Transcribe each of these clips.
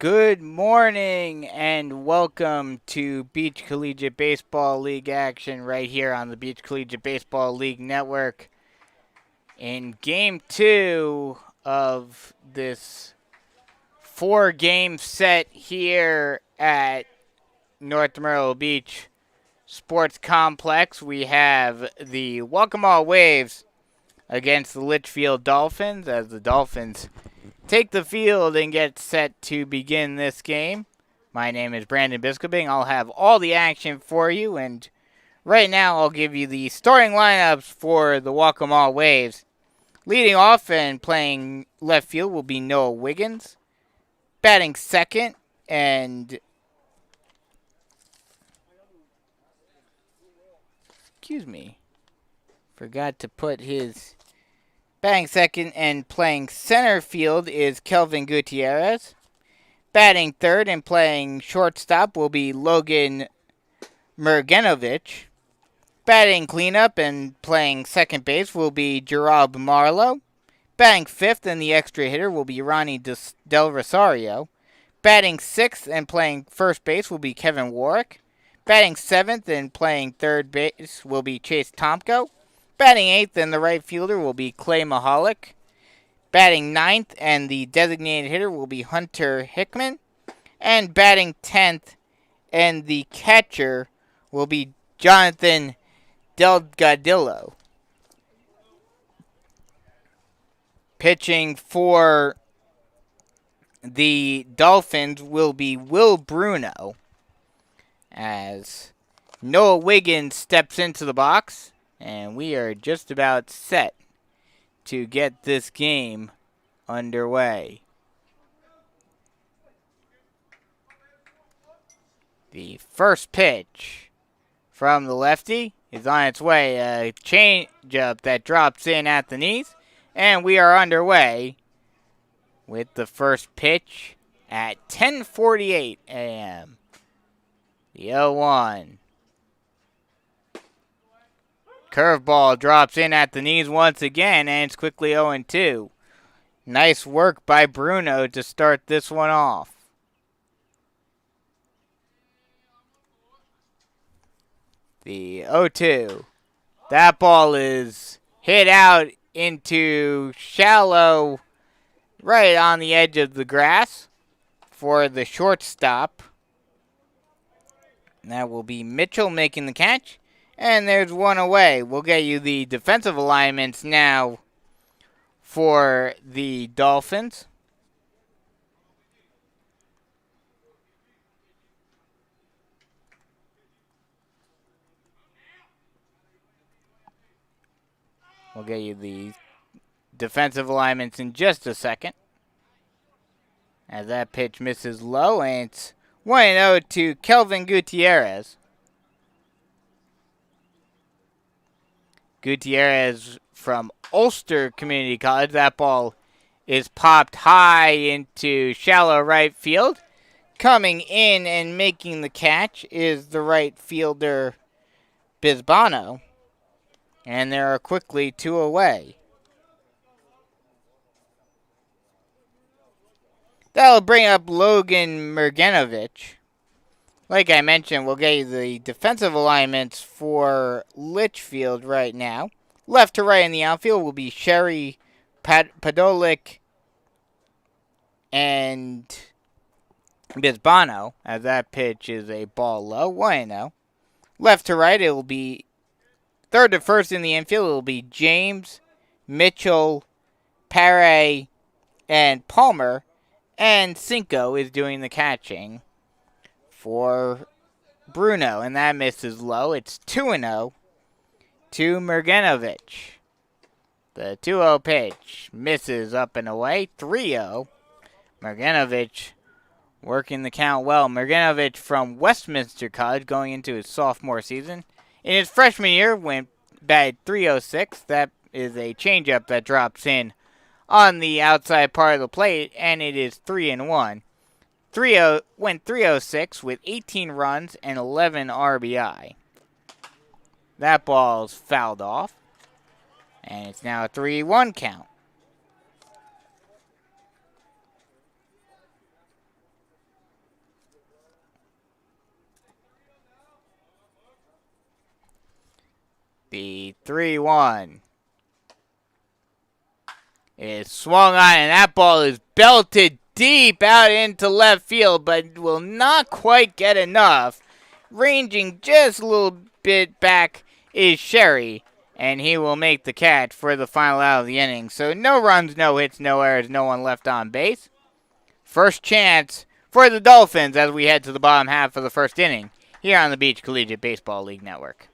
Good morning and welcome to Beach Collegiate Baseball League action right here on the Beach Collegiate Baseball League Network. In game 2 of this 4-game set here at North Myrtle Beach Sports Complex, we have the Waccamaw Waves against the Litchfield Dolphins as the Dolphins take the field and get set to begin this game. My name is Brandon Biskobing. I'll have all the action for you, and right now I'll give you the starting lineups for the Waccamaw Waves. Leading off and playing left field will be Noah Wiggins. Batting second and forgot to put his batting second and playing center field is Kelvin Gutierrez. Batting third and playing shortstop will be Logan Mergenovich. Batting cleanup and playing second base will be Gerald Marlowe. Batting fifth and the extra hitter will be Ronnie Del Rosario. Batting sixth and playing first base will be Kevin Warwick. Batting seventh and playing third base will be Chase Tomko. Batting eighth and the right fielder will be Clay Mahalik. Batting ninth and the designated hitter will be Hunter Hickman. And batting 10th and the catcher will be Jonathan Delgadillo. Pitching for the Dolphins will be Will Bruno as Noah Wiggins steps into the box, and we are just about set to get this game underway. The first pitch from the lefty is on its way. A changeup that drops in at the knees, and we are underway with the first pitch at 10:48 a.m. The 0-1. Curveball drops in at the knees once again, and it's quickly 0-2. Nice work by Bruno to start this one off. The 0-2. That ball is hit out into shallow right on the edge of the grass for the shortstop. That will be Mitchell making the catch. And there's one away. We'll get you the defensive alignments now for the Dolphins. We'll get you the defensive alignments in just a second. As that pitch misses low, and it's 1-0 to Kelvin Gutierrez. Gutierrez from Ulster Community College. That ball is popped high into shallow right field. Coming in and making the catch is the right fielder, Bisbano. And there are quickly two away. That'll bring up Logan Mergenovich. Like I mentioned, we'll get you the defensive alignments for Litchfield right now. Left to right in the outfield will be Sherry Padolik and Bisbano, as that pitch is a ball low, 1-0. Left to right, it will be third to first in the infield. It will be James, Mitchell, Pare, and Palmer. And Cinco is doing the catching for Bruno, and that misses low. It's 2-0 to Mergenovich. The 2-0 pitch misses up and away. 3-0. Mergenovich working the count well. Mergenovich from Westminster College going into his sophomore season. In his freshman year, went batted .306. That is a changeup that drops in on the outside part of the plate, and it is 3-1. Went .306 with 18 runs and 11 RBI. That ball's fouled off, and it's now a 3-1 count. The 3-1 is swung on, and that ball is belted deep out into left field, but will not quite get enough. Ranging just a little bit back is Sherry, and he will make the catch for the final out of the inning. So no runs, no hits, no errors, no one left on base. First chance for the Dolphins as we head to the bottom half of the first inning here on the Beach Collegiate Baseball League Network.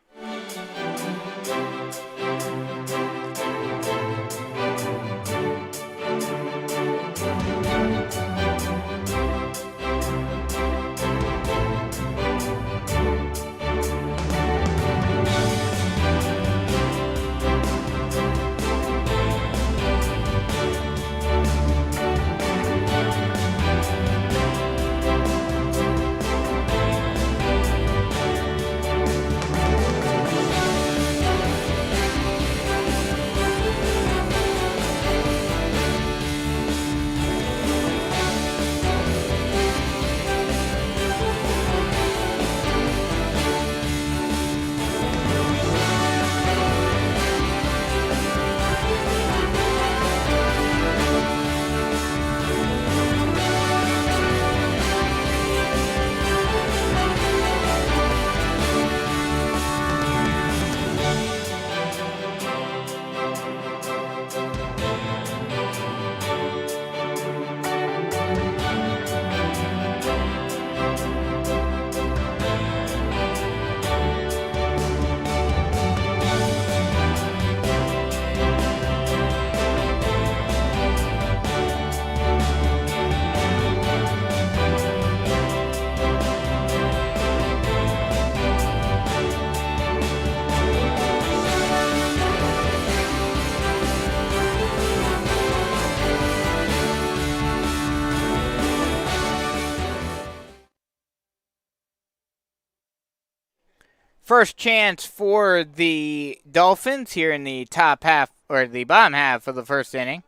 First chance for the Dolphins here in the top half, or the bottom half of the first inning.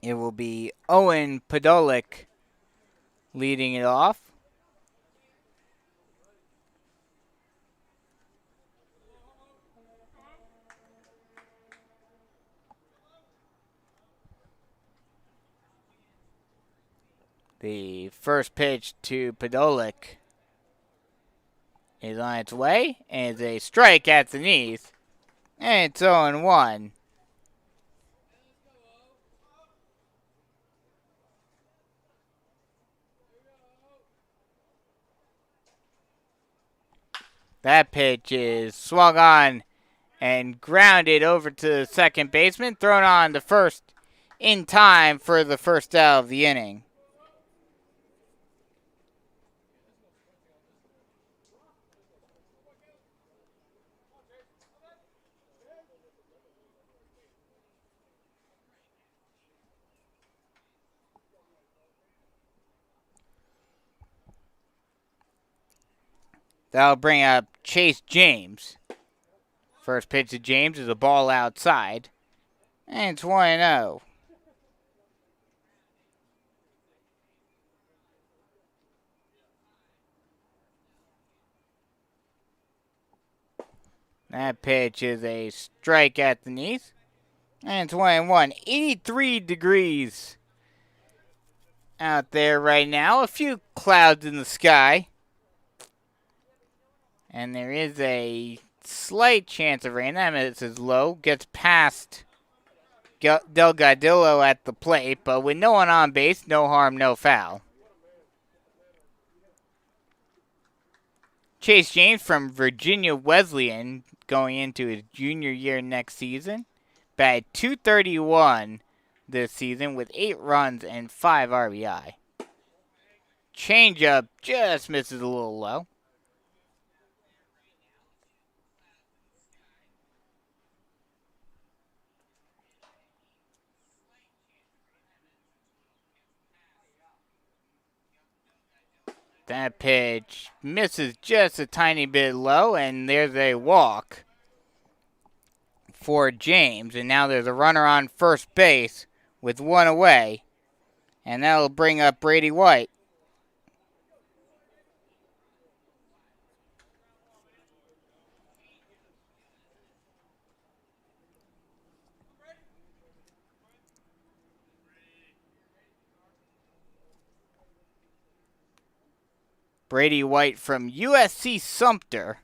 It will be Owen Podolik leading it off. The first pitch to Podolik is on its way, and it's a strike at the knees, and it's 0-1. That pitch is swung on and grounded over to the second baseman, thrown on to first in time for the first out of the inning. That'll bring up Chase James. First pitch to James is a ball outside. And it's 1-0. That pitch is a strike at the knees. And it's 1-1. 83 degrees out there right now. A few clouds in the sky. And there is a slight chance of rain. That is low. Gets past Delgadillo at the plate. But with no one on base, no harm, no foul. Chase James from Virginia Wesleyan going into his junior year next season. Batted .231 this season with 8 runs and 5 RBI. Changeup just misses a little low. That pitch misses just a tiny bit low, and there's a walk for James. And now there's a runner on first base with one away. And that'll bring up Brady White. Brady White from USC Sumter,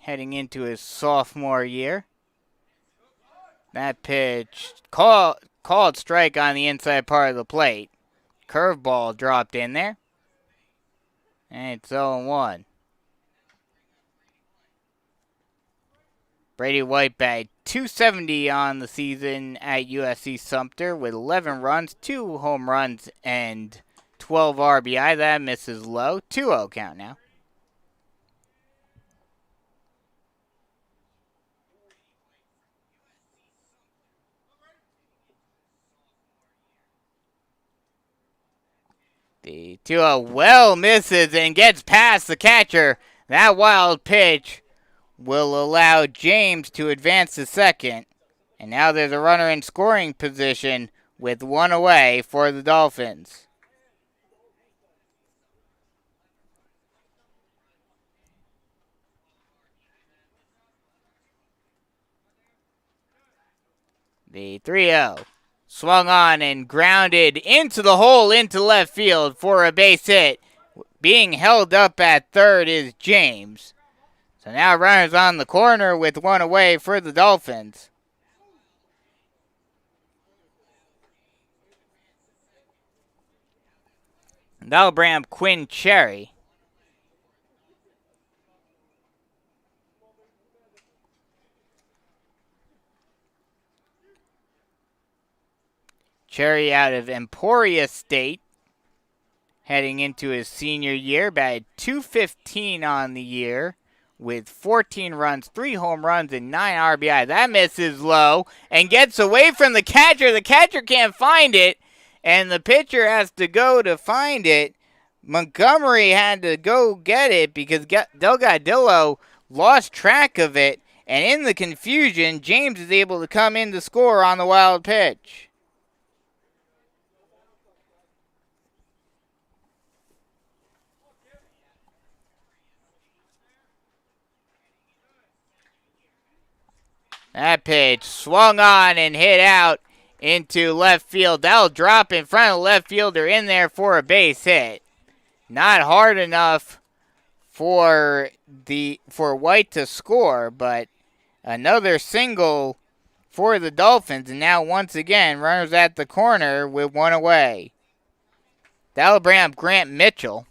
heading into his sophomore year. That pitch called strike on the inside part of the plate. Curveball dropped in there. And it's 0-1. Brady White bagged .270 on the season at USC Sumter with 11 runs, 2 home runs, and 12 RBI. That misses low. 2-0 count now. The 2-0 well misses and gets past the catcher. That wild pitch will allow James to advance to second. And now there's a runner in scoring position with one away for the Dolphins. The 3-0 swung on and grounded into the hole into left field for a base hit. Being held up at third is James. So now runners on the corner with one away for the Dolphins. That'll bring up Quinn Cherry. Cherry out of Emporia State, heading into his senior year, batted .215 on the year with 14 runs, 3 home runs, and 9 RBI. That misses low and gets away from the catcher. The catcher can't find it, and the pitcher has to go to find it. Montgomery had to go get it because Delgadillo lost track of it, and in the confusion, James is able to come in to score on the wild pitch. That pitch swung on and hit out into left field. That'll drop in front of the left fielder in there for a base hit. Not hard enough for White to score, but another single for the Dolphins. And now once again, runners at the corner with one away. That'll bring up Grant Mitchell.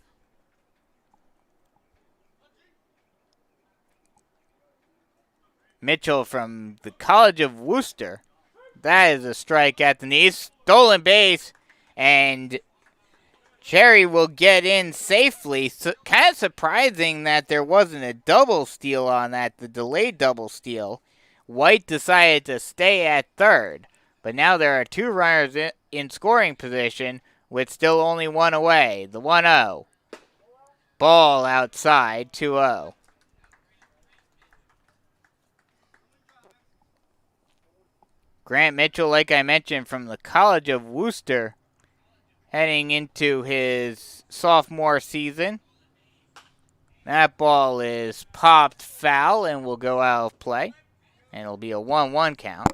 Mitchell from the College of Worcester. That is a strike at the knees. Stolen base, and Cherry will get in safely. So, kind of surprising that there wasn't a double steal on that, the delayed double steal. White decided to stay at third, but now there are 2 runners in scoring position with still only one away. The 1-0. Ball outside, 2-0. Grant Mitchell, like I mentioned, from the College of Worcester, heading into his sophomore season. That ball is popped foul and will go out of play. And it'll be a 1-1 count.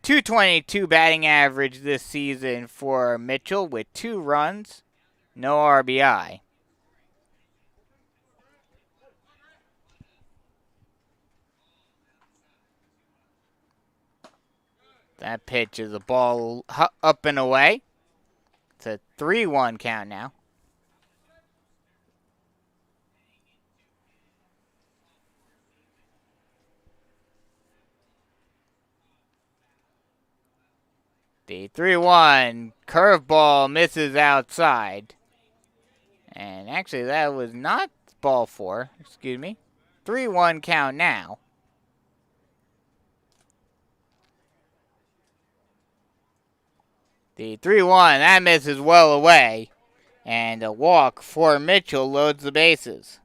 .222 batting average this season for Mitchell with 2 runs, no RBI. That pitch is a ball up and away. It's a 3-1 count now. The 3-1 curveball misses outside. And actually that was not ball 4. Excuse me. 3-1 count now. The 3-1, that misses well away. And a walk for Mitchell loads the bases.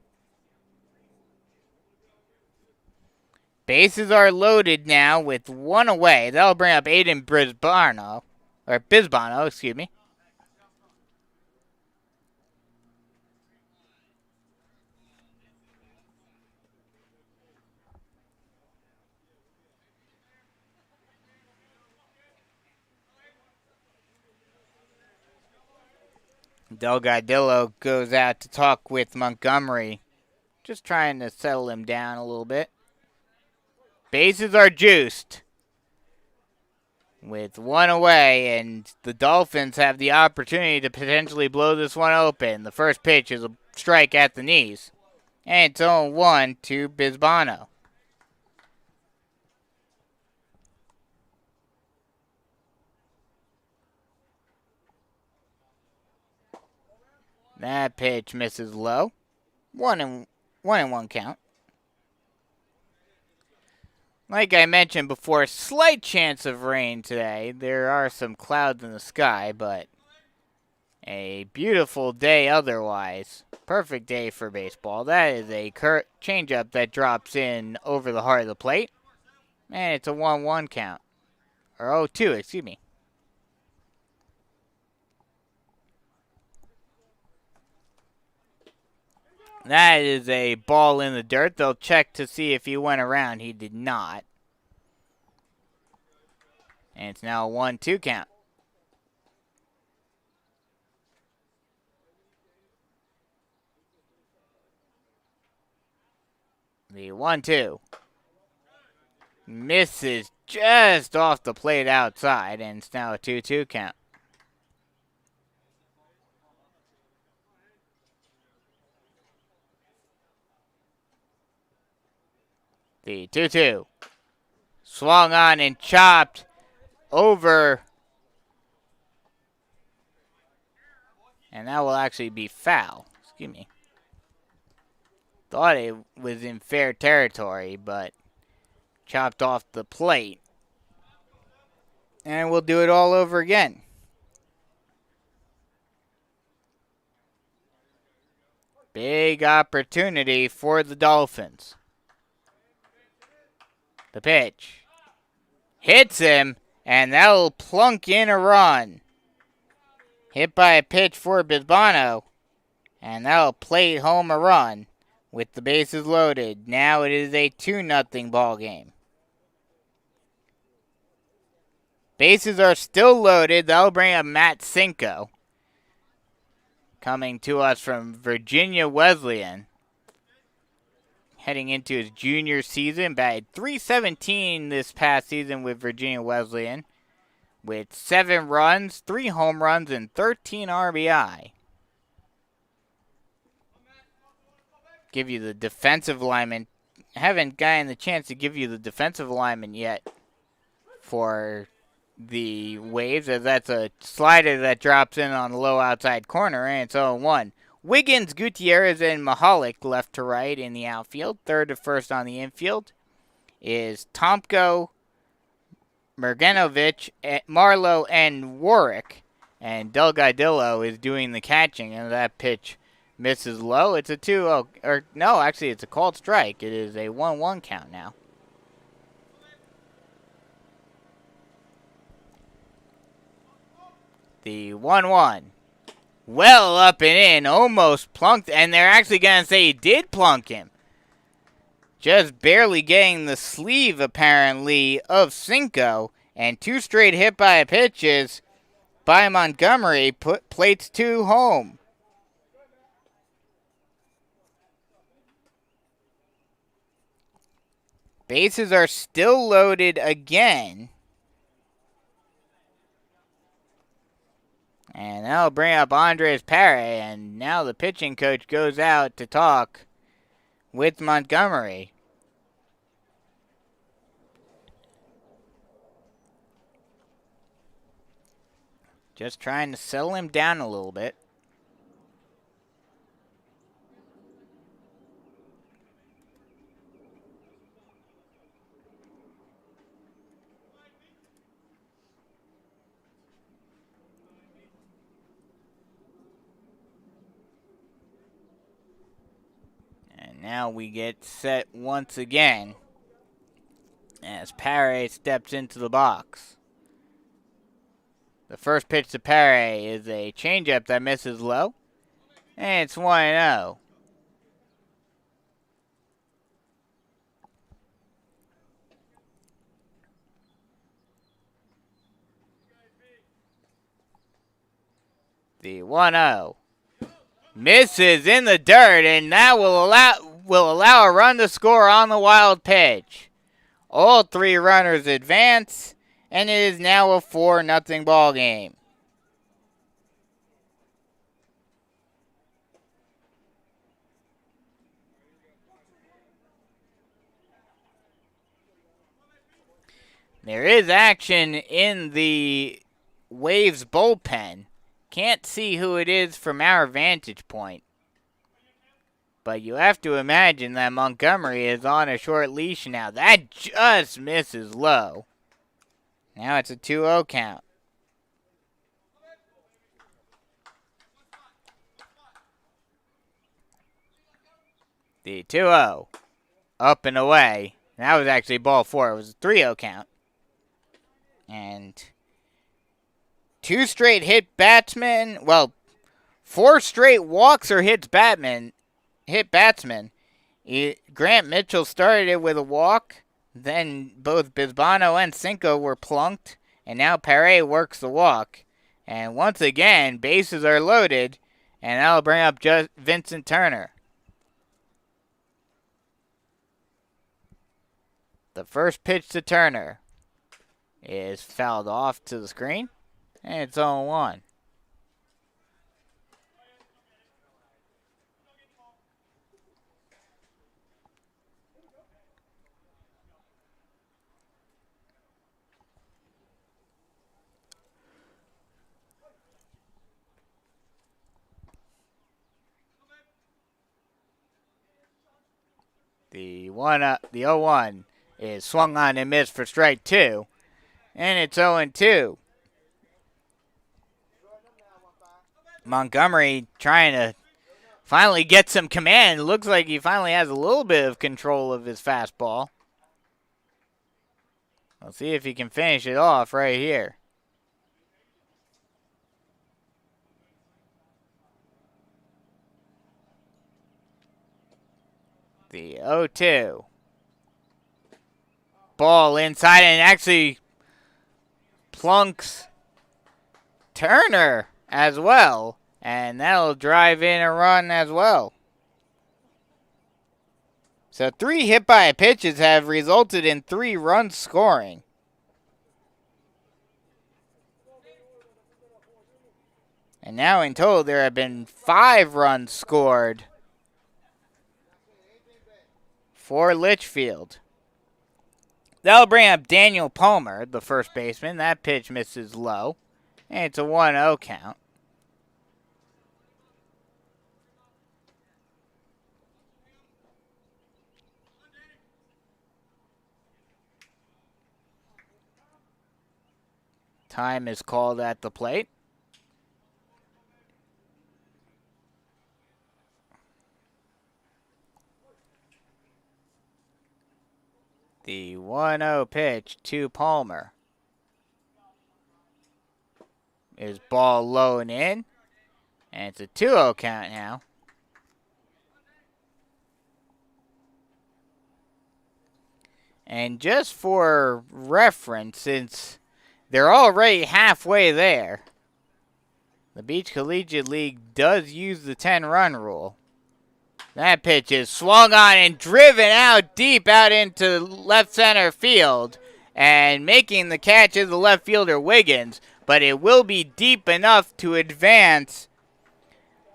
Bases are loaded now with one away. That'll bring up Aiden Bisbano, excuse me. Delgadillo goes out to talk with Montgomery, just trying to settle him down a little bit. Bases are juiced with one away, and the Dolphins have the opportunity to potentially blow this one open. The first pitch is a strike at the knees, and it's 0-1 to Bisbano. That pitch misses low. 1-1 count. Like I mentioned before, slight chance of rain today. There are some clouds in the sky, but a beautiful day otherwise. Perfect day for baseball. That is a changeup that drops in over the heart of the plate. And it's a 1-1 count. Or 0-2, excuse me. That is a ball in the dirt. They'll check to see if he went around. He did not. And it's now a 1-2 count. The 1-2. Misses just off the plate outside, and it's now a 2-2 count. The 2-2. Swung on and chopped over. And that will actually be foul. Excuse me. Thought it was in fair territory, but chopped off the plate. And we'll do it all over again. Big opportunity for the Dolphins. The pitch. Hits him, and that'll plunk in a run. Hit by a pitch for Bisbano, and that'll plate home a run with the bases loaded. Now it is a 2-0 ball game. Bases are still loaded. That'll bring up Matt Cinco, coming to us from Virginia Wesleyan, heading into his junior season. Batted .317 this past season with Virginia Wesleyan, with 7 runs, 3 home runs, and 13 RBI. Give you the defensive lineman. Haven't gotten the chance to give you the defensive lineman yet for the Waves, as that's a slider that drops in on the low outside corner, and it's 0-1. Wiggins, Gutierrez, and Mahalik left to right in the outfield. Third to first on the infield is Tomko, Mergenovich, Marlowe, and Warwick. And Delgadillo is doing the catching, and that pitch misses low. It's a 2-0, or no, actually it's a called strike. It is a 1-1 count now. The 1-1. Well up and in, almost plunked, and they're actually going to say he did plunk him. Just barely getting the sleeve, apparently, of Cinco, and 2 straight hit by pitches by Montgomery plates 2 home. Bases are still loaded again. And that'll bring up Andres Pare, and now the pitching coach goes out to talk with Montgomery. Just trying to settle him down a little bit. And now we get set once again as Paré steps into the box. The first pitch to Paré is a changeup that misses low, and it's 1-0. The 1-0 misses in the dirt, and that will allow a run to score on the wild pitch. All three runners advance, and it is now a 4-0 ball game. There is action in the Waves bullpen. Can't see who it is from our vantage point. But you have to imagine that Montgomery is on a short leash now. That just misses low. Now it's a 2-0 count. The 2-0. Up and away. That was actually ball 4. It was a 3-0 count. And 2 straight hit batsmen. Well, 4 straight walks or hit batsmen. Grant Mitchell started it with a walk. Then both Bisbano and Cinco were plunked. And now Paré works the walk. And once again, bases are loaded. And that'll bring up just Vincent Turner. The first pitch to Turner is fouled off to the screen. And it's 0-1. The 0-1 is swung on and missed for strike 2. And it's 0-2. Montgomery trying to finally get some command. Looks like he finally has a little bit of control of his fastball. Let's see if he can finish it off right here. The 0-2. Ball inside and actually plunks Turner as well. And that'll drive in a run as well. So 3 hit by pitches have resulted in 3 runs scoring. And now in total there have been 5 runs scored for Litchfield. That'll bring up Daniel Palmer, the first baseman. That pitch misses low. And it's a 1-0 count. Time is called at the plate. The 1-0 pitch to Palmer is ball low and in. And it's a 2-0 count now. And just for reference, since they're already halfway there, the Beach Collegiate League does use the 10-run rule. That pitch is swung on and driven out deep out into left center field. And making the catch is the left fielder Wiggins. But it will be deep enough to advance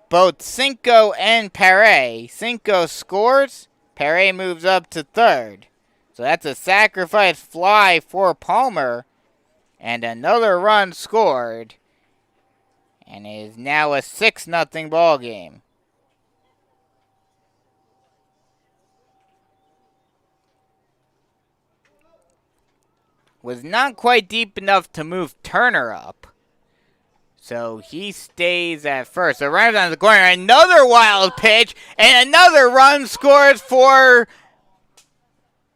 both Cinco and Paré. Cinco scores. Paré moves up to third. So that's a sacrifice fly for Palmer. And another run scored. And it is now a 6-0 ball game. Was not quite deep enough to move Turner up. So he stays at first. So runners on the corner. Another wild pitch. And another run scores for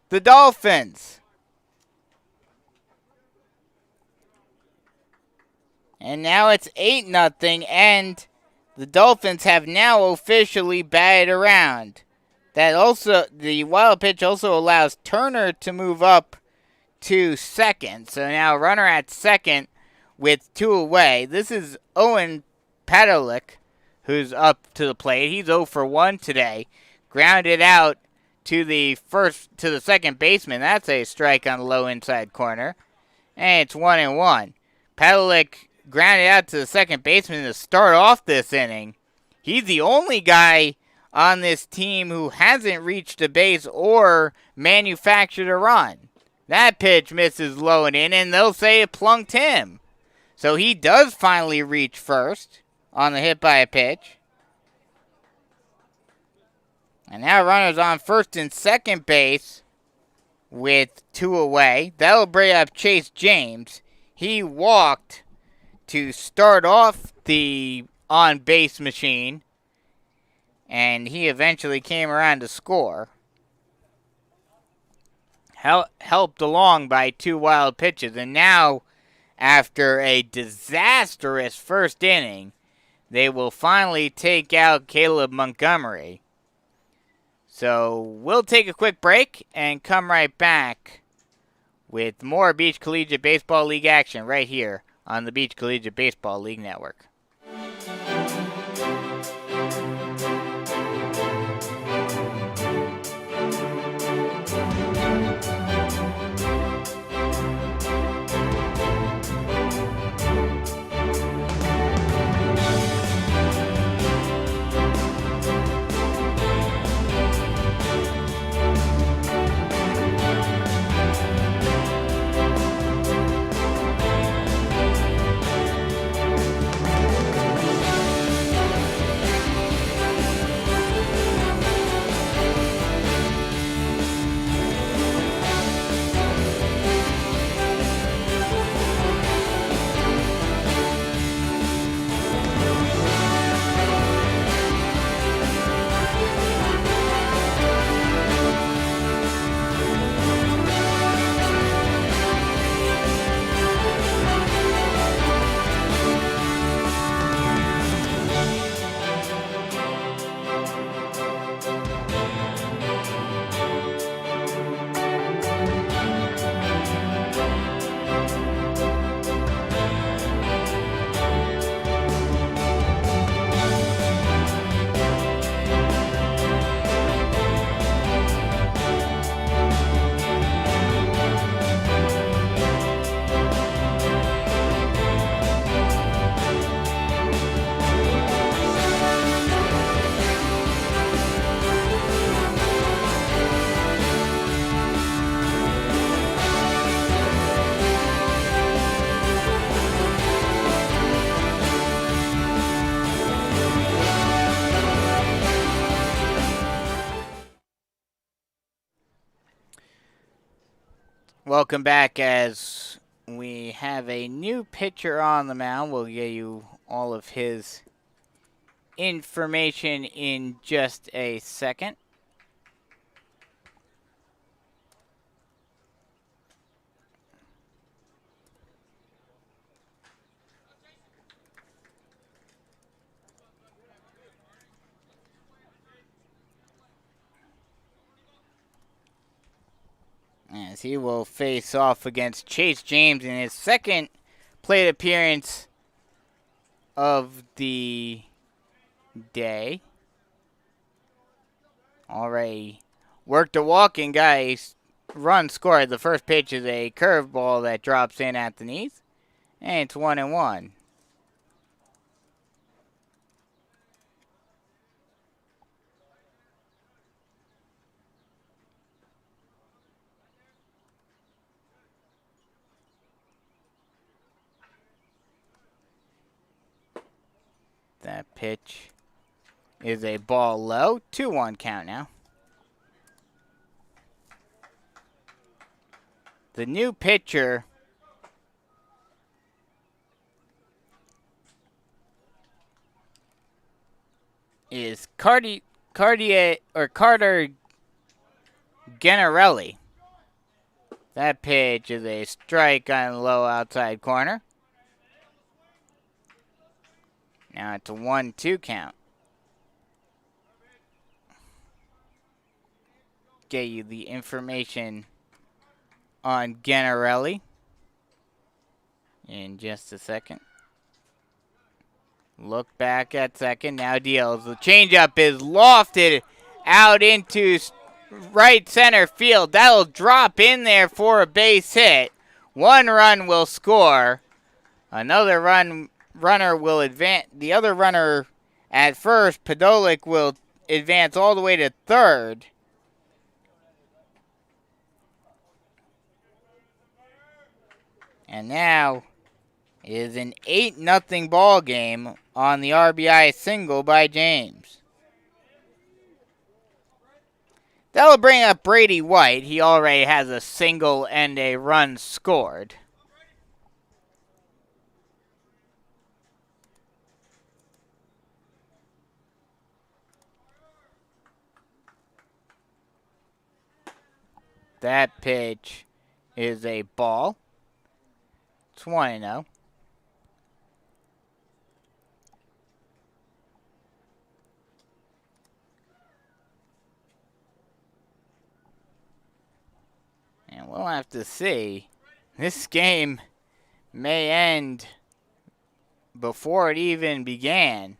the Dolphins. And now it's 8-0, and the Dolphins have now officially batted around. The wild pitch also allows Turner to move up to second. So now runner at second with 2 away. This is Owen Padolik, who's up to the plate. He's 0 for 1 today. Grounded out to the second baseman. That's a strike on the low inside corner. And it's 1-1. Padolik grounded out to the second baseman to start off this inning. He's the only guy on this team who hasn't reached a base or manufactured a run. That pitch misses low and in, and they'll say it plunked him. So he does finally reach first on the hit by a pitch. And now runners on first and second base with 2 away. That'll bring up Chase James. He walked to start off the on-base machine, and he eventually came around to score. Helped along by 2 wild pitches, and now, after a disastrous first inning, they will finally take out Caleb Montgomery. So we'll take a quick break and come right back with more Beach Collegiate Baseball League action right here on the Beach Collegiate Baseball League Network. Welcome back as we have a new pitcher on the mound. We'll get you all of his information in just a second. As he will face off against Chase James in his second plate appearance of the day. Already worked a walk and got a run scored. The first pitch is a curveball that drops in at the knees, and it's 1-1. That pitch is a ball low. 2-1 count now. The new pitcher is Carter Ganarelli. That pitch is a strike on the low outside corner. Now it's a 1-2 count. Get you the information on Ganarelli in just a second. Look back at second. Now deals. The changeup is lofted out into right center field. That'll drop in there for a base hit. 1 run will score. Another runner will advance. The other runner at first, Podolik, will advance all the way to third. And now it is an 8-0 ball game on the RBI single by James. That'll bring up Brady White. He already has a single and a run scored. That pitch is a ball. It's 1-0. And we'll have to see. This game may end before it even began.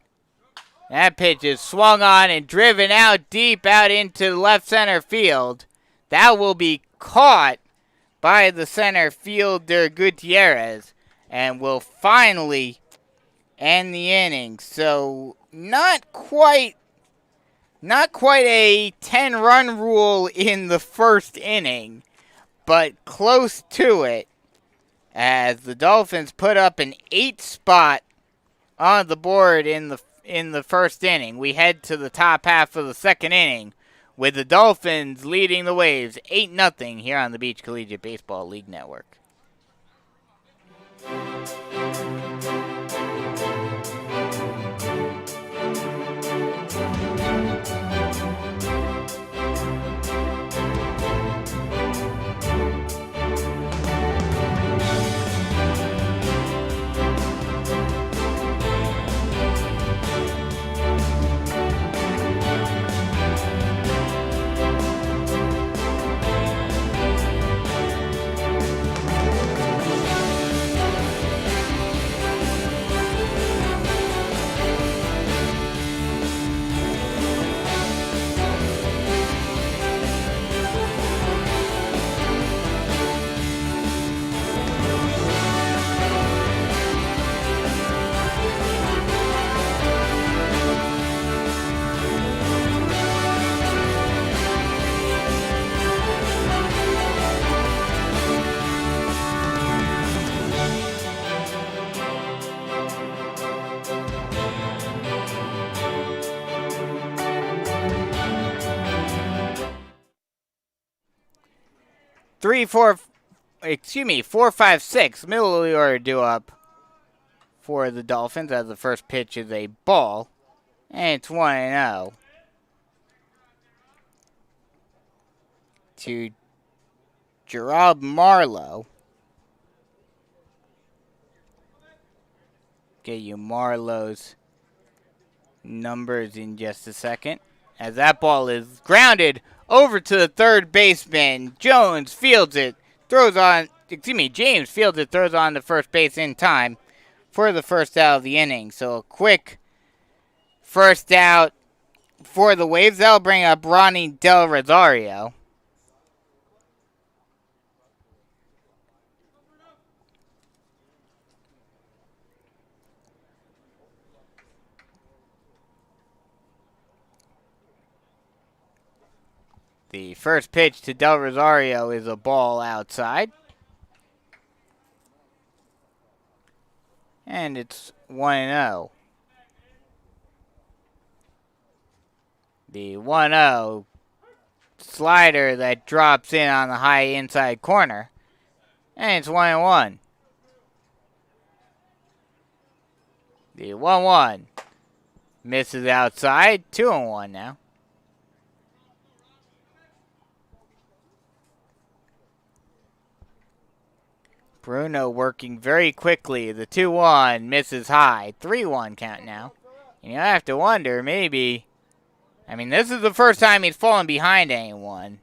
That pitch is swung on and driven out deep out into left center field. That will be caught by the center fielder Gutierrez and will finally end the inning. So not quite a 10-run rule in the first inning, but close to it, as the Dolphins put up an 8 spot on the board in the first inning. We head to the top half of the second inning with the Dolphins leading the Waves 8-0 here on the Beach Collegiate Baseball League Network. 4, 5, 6. Middle of the order due up for the Dolphins as the first pitch is a ball. And it's 1-0. To Gerald Marlowe. Get you Marlowe's numbers in just a second. As that ball is grounded over to the third baseman. James fields it, throws on the first base in time for the first out of the inning. So a quick first out for the Waves. That'll bring up Ronnie Del Rosario. The first pitch to Del Rosario is a ball outside. And it's 1-0. The 1-0 slider that drops in on the high inside corner. And it's 1-1. The 1-1 misses outside. 2-1 now. Bruno working very quickly. The 2-1 misses high. 3-1 count now. And you have to wonder, maybe... I mean, this is the first time he's fallen behind anyone.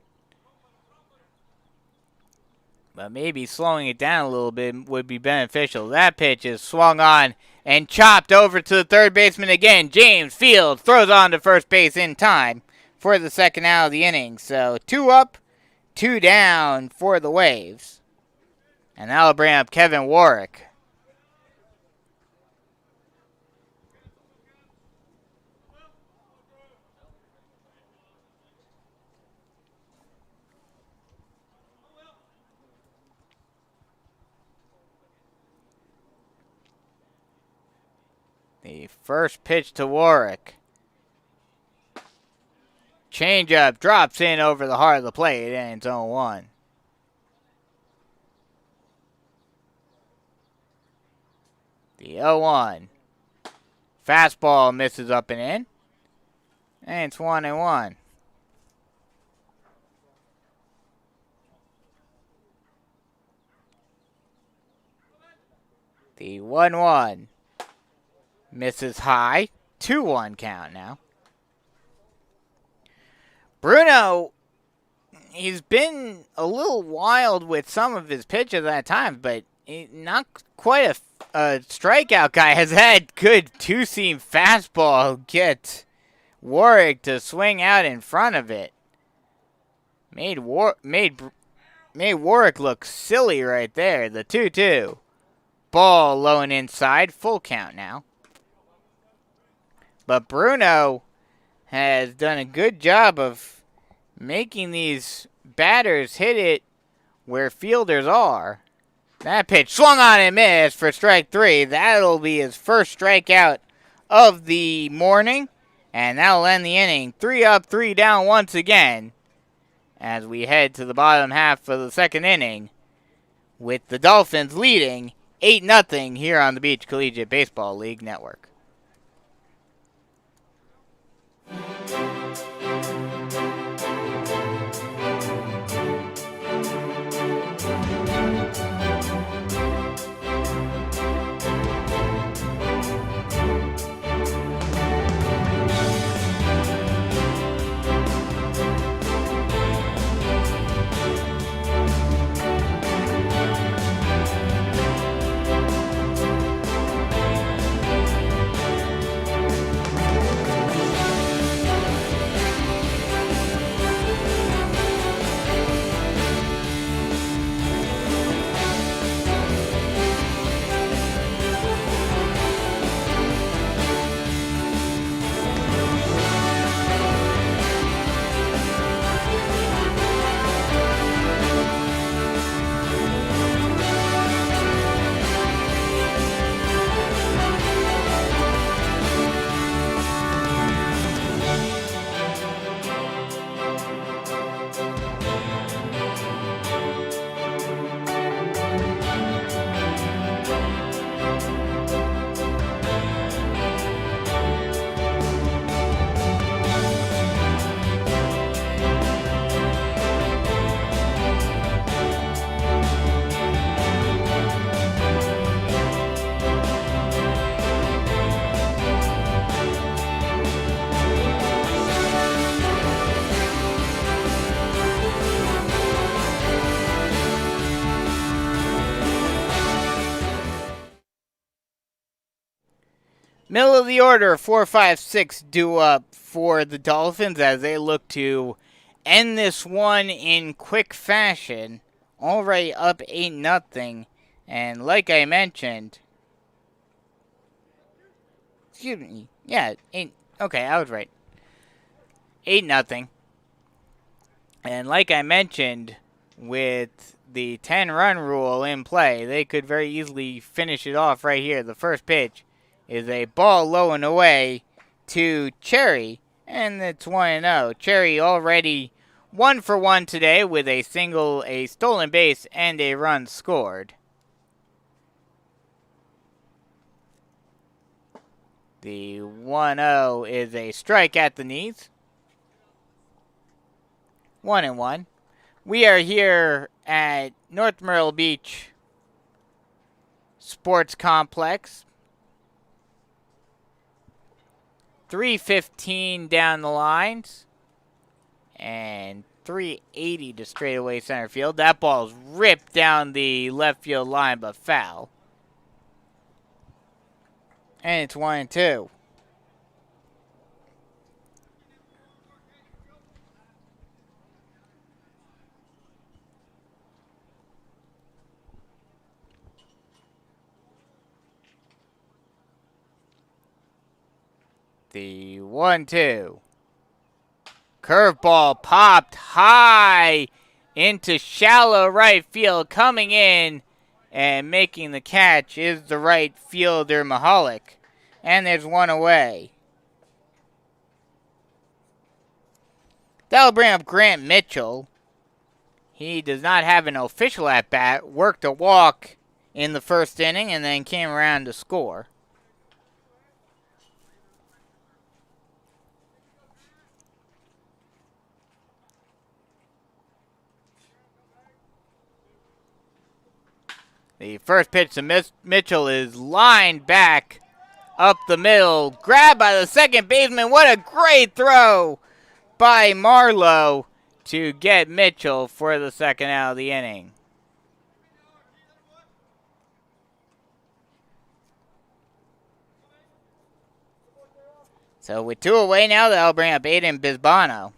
But maybe slowing it down a little bit would be beneficial. That pitch is swung on and chopped over to the third baseman again. James Field throws on to first base in time for the second out of the inning. So 2 up, 2 down for the Waves. And that'll bring up Kevin Warwick. The first pitch to Warwick. Changeup drops in over the heart of the plate, and it's 0-1. The 0-1. Fastball misses up and in. And it's 1-1. The 1-1. Misses high. 2-1 count now. Bruno, he's been a little wild with some of his pitches at times, but not quite a strikeout guy. Has had good two-seam fastball get Warwick to swing out in front of it. Made Warwick look silly right there. The 2-2. Ball low and inside. Full count now. But Bruno has done a good job of making these batters hit it where fielders are. That pitch swung on and missed for strike 3. That'll be his first strikeout of the morning. And that'll end the inning. 3 up, 3 down once again. As we head to the bottom half of the second inning. With the Dolphins leading 8-0 here on the Beach Collegiate Baseball League Network. Middle of the order, 4-5-6 due up for the Dolphins as they look to end this one in quick fashion. Already up 8-0. And like I mentioned... Excuse me. Yeah, okay, I was right. 8-0. And like I mentioned, with the 10-run rule in play, they could very easily finish it off right here. The first pitch is a ball low and away to Cherry, and it's 1-0. Cherry already 1 for 1 today with a single, a stolen base, and a run scored. The 1-0 is a strike at the knees. 1-1. We are here at North Myrtle Beach Sports Complex. 315 down the lines. And 380 to straightaway center field. That ball's ripped down the left field line, but foul. And it's 1-2. The 1-2. Curveball popped high into shallow right field. Coming in and making the catch is the right fielder, Mahalik. And there's one away. That'll bring up Grant Mitchell. He does not have an official at-bat. Worked a walk in the first inning and then came around to score. The first pitch to Mitchell is lined back up the middle. Grabbed by the second baseman. What a great throw by Marlowe to get Mitchell for the second out of the inning. So with 2 away now, that'll bring up Aiden Bisbano.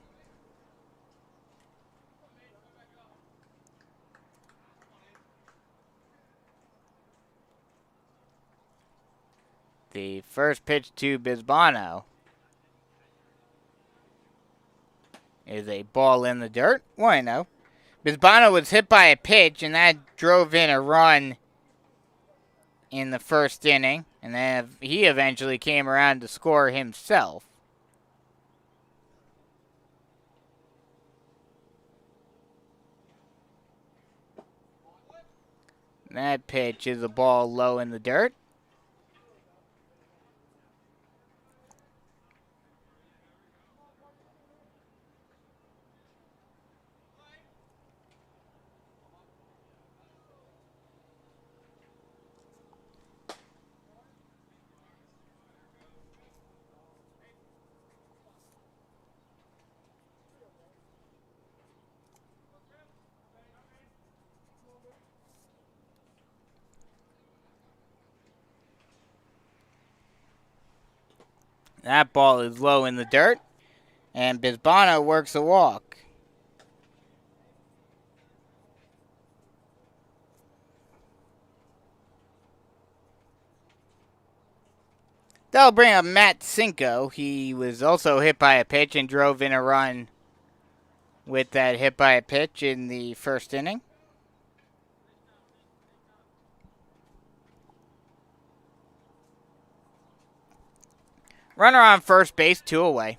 The first pitch to Bisbano is a ball in the dirt. 1-0. Bisbano was hit by a pitch, and that drove in a run in the first inning. And then he eventually came around to score himself. That pitch is a ball low in the dirt. That ball is low in the dirt, and Bisbano works a walk. That'll bring up Matt Cinco. He was also hit by a pitch and drove in a run with that hit by a pitch in the first inning. Runner on first base, 2 away.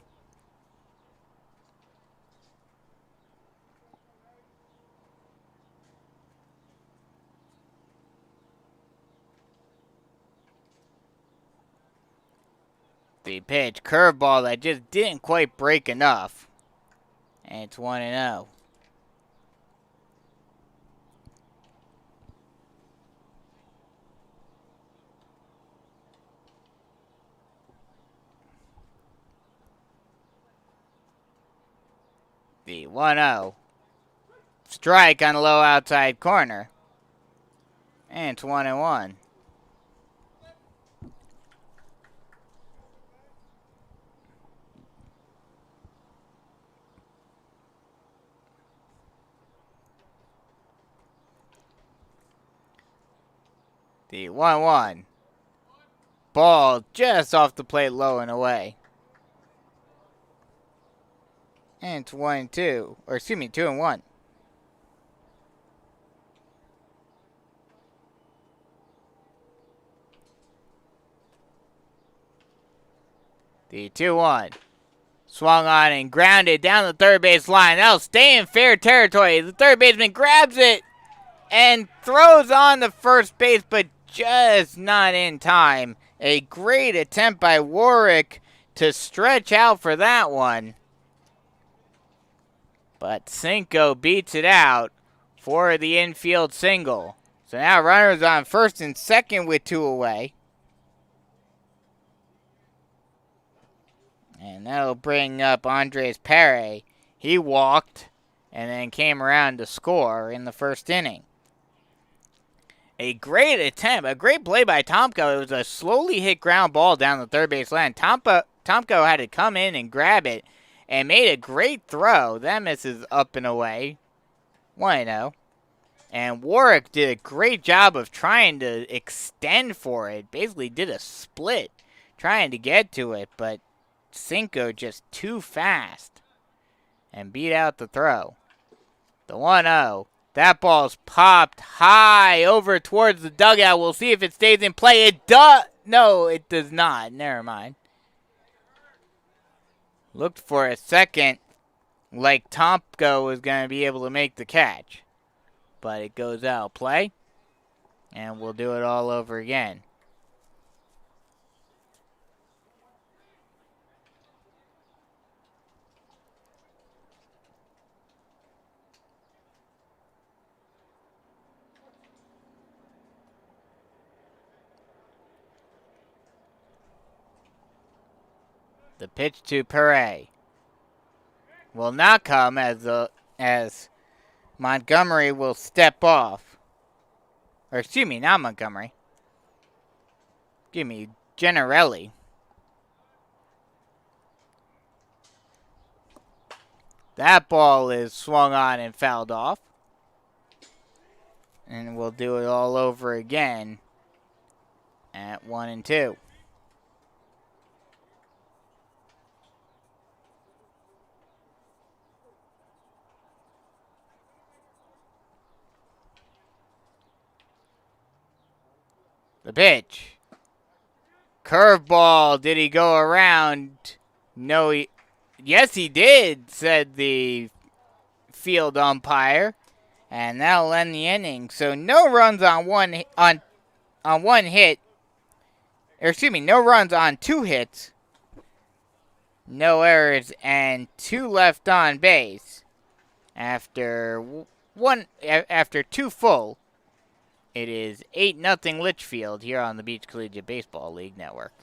The pitch, curveball that just didn't quite break enough. And it's 1-0. The 1-0. Strike on the low outside corner. And it's 1-1. The 1-1. Ball just off the plate, low and away. And it's 1-2. Or excuse me, 2-1. The 2-1. Swung on and grounded down the third base line. That'll stay in fair territory. The third baseman grabs it and throws on the first base, but just not in time. A great attempt by Warwick to stretch out for that one. But Cinco beats it out for the infield single. So now runners on first and second with 2 away. And that'll bring up Andres Pere. He walked and then came around to score in the first inning. A great attempt, a great play by Tomko. It was a slowly hit ground ball down the third base line. Tomko had to come in and grab it and made a great throw. That misses up and away. 1-0. And Warwick did a great job of trying to extend for it. Basically did a split trying to get to it, but Cinco just too fast and beat out the throw. The 1-0. That ball's popped high over towards the dugout. We'll see if it stays in play. It does. No, it does not. Never mind. Looked for a second like Tomko was going to be able to make the catch. But it goes out of play. And we'll do it all over again. The pitch to Pere will not come as Montgomery will step off. Or excuse me, not Montgomery. Give me Gennarelli. That ball is swung on and fouled off. And we'll do it all over again at 1-2. The pitch. Curveball. Did he go around? No, yes, he did, said the field umpire. And that'll end the inning. So no runs on one hit. Or excuse me, no runs on 2 hits. No errors and 2 left on base. After 2 full. It is 8-0 Litchfield here on the Beach Collegiate Baseball League Network.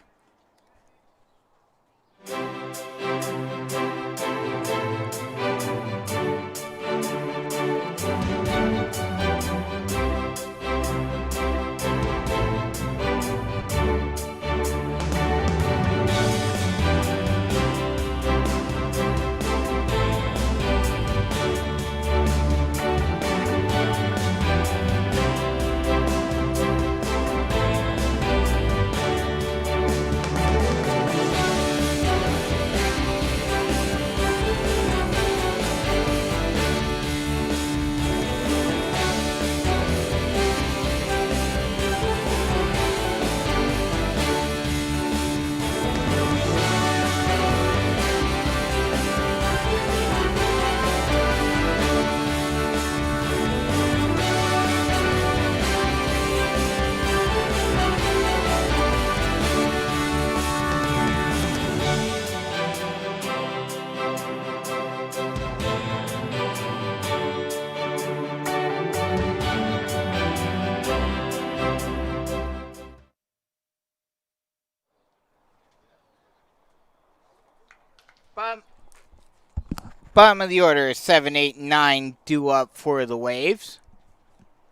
Bottom of the order is 7, 8, 9 due up for the Waves.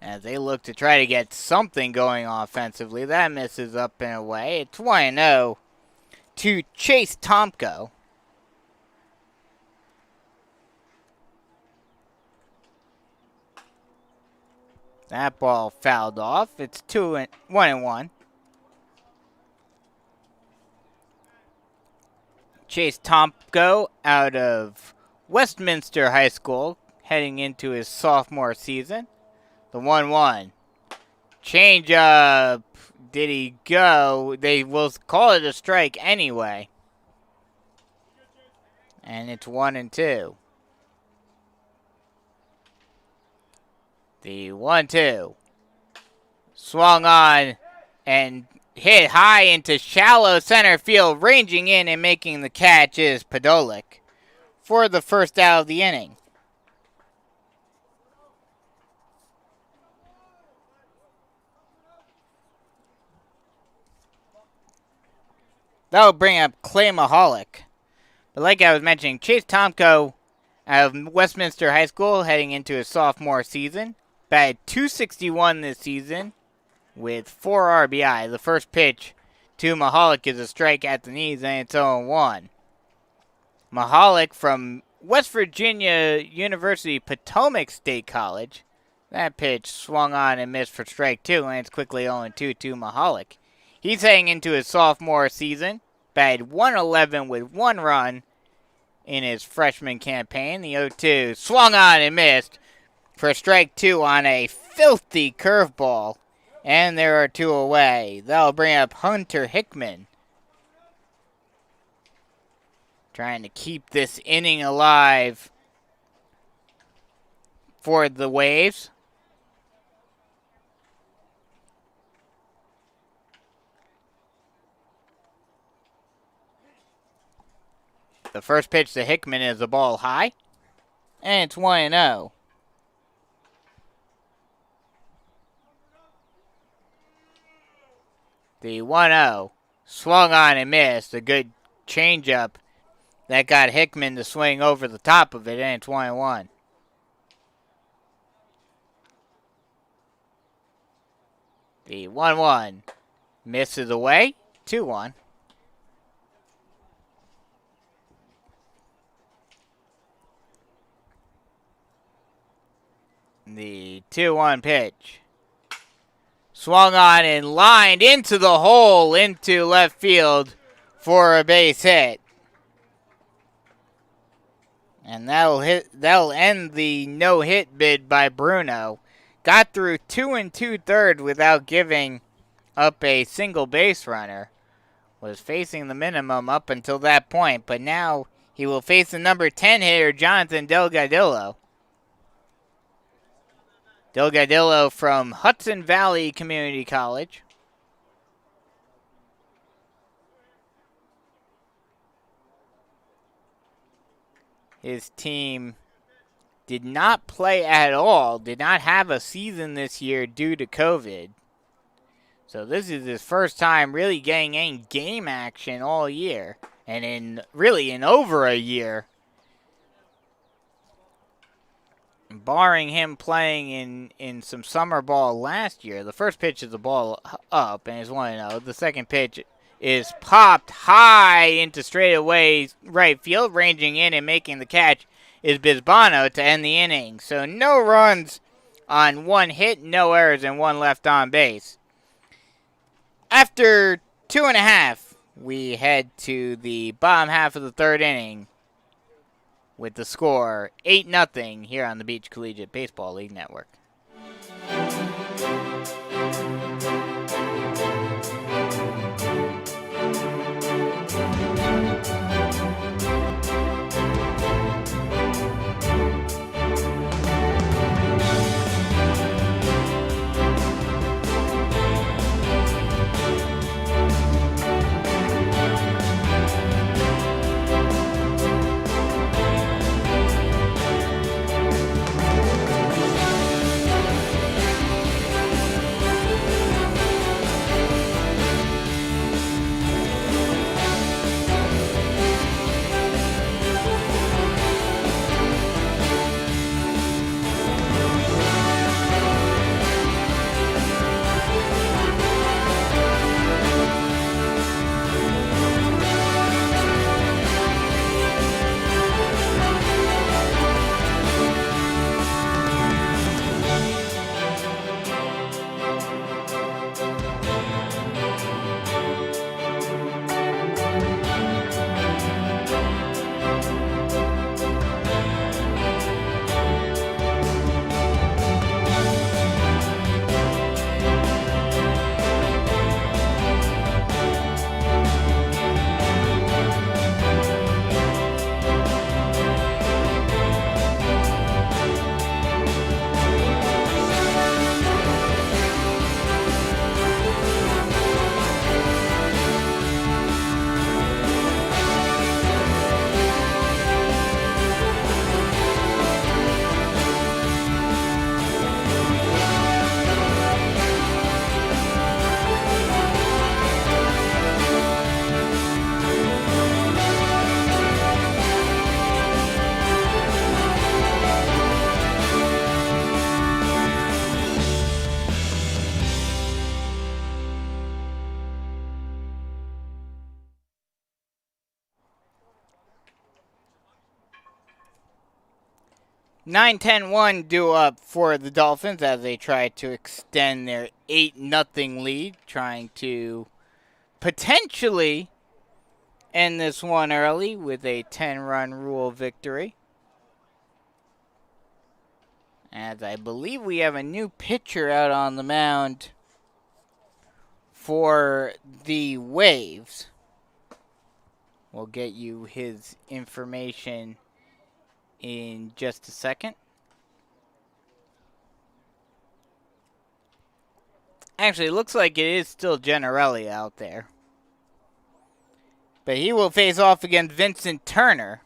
As they look to try to get something going offensively. That misses up and away. It's 1-0 to Chase Tomko. That ball fouled off. It's 1-1. Chase Tomko out of Westminster High School, heading into his sophomore season. The 1-1. Change up. Did he go? They will call it a strike anyway. And it's 1-2. The 1-2. Swung on and hit high into shallow center field. Ranging in and making the catch is Podolik for the first out of the inning. That'll bring up Clay Mahalik. But like I was mentioning, Chase Tomko out of Westminster High School heading into his sophomore season. Batted .261 this season with 4 RBI. The first pitch to Mahalik is a strike at the knees, and it's 0-1. Mahalik from West Virginia University Potomac State College. That pitch swung on and missed for strike 2, and it's quickly 0-2 to Mahalik. He's heading into his sophomore season. Batted .111 with 1 run in his freshman campaign. The 0-2 swung on and missed for strike 2 on a filthy curveball. And there are 2 away. That'll bring up Hunter Hickman. Trying to keep this inning alive for the Waves. The first pitch to Hickman is a ball high. And it's 1-0. The 1-0 swung on and missed. A good changeup that got Hickman to swing over the top of it, and it's 1-1. The 1-1 misses away. 2-1. The 2-1 pitch. Swung on and lined into the hole into left field for a base hit. And that'll end the no-hit bid by Bruno. Got through 2 2/3 without giving up a single base runner. Was facing the minimum up until that point, but now he will face the number 10 hitter, Jonathan Delgadillo. Delgadillo from Hudson Valley Community College. His team did not play at all, did not have a season this year due to COVID. So this is his first time really getting any game action all year. And in over a year. Barring him playing in some summer ball last year. The first pitch is the ball up and is 1-0. The second pitch is popped high into straightaway right field. Ranging in and making the catch is Bisbano to end the inning. So no runs on 1 hit, no errors, and 1 left on base. After 2.5, we head to the bottom half of the 3rd inning with the score 8-0 here on the Beach Collegiate Baseball League Network. 9-10-1 due up for the Dolphins as they try to extend their 8-0 lead, trying to potentially end this one early with a 10-run rule victory. As I believe we have a new pitcher out on the mound for the Waves. We'll get you his information in just a second. Actually, it looks like it is still Gennarelli out there. But he will face off against Vincent Turner.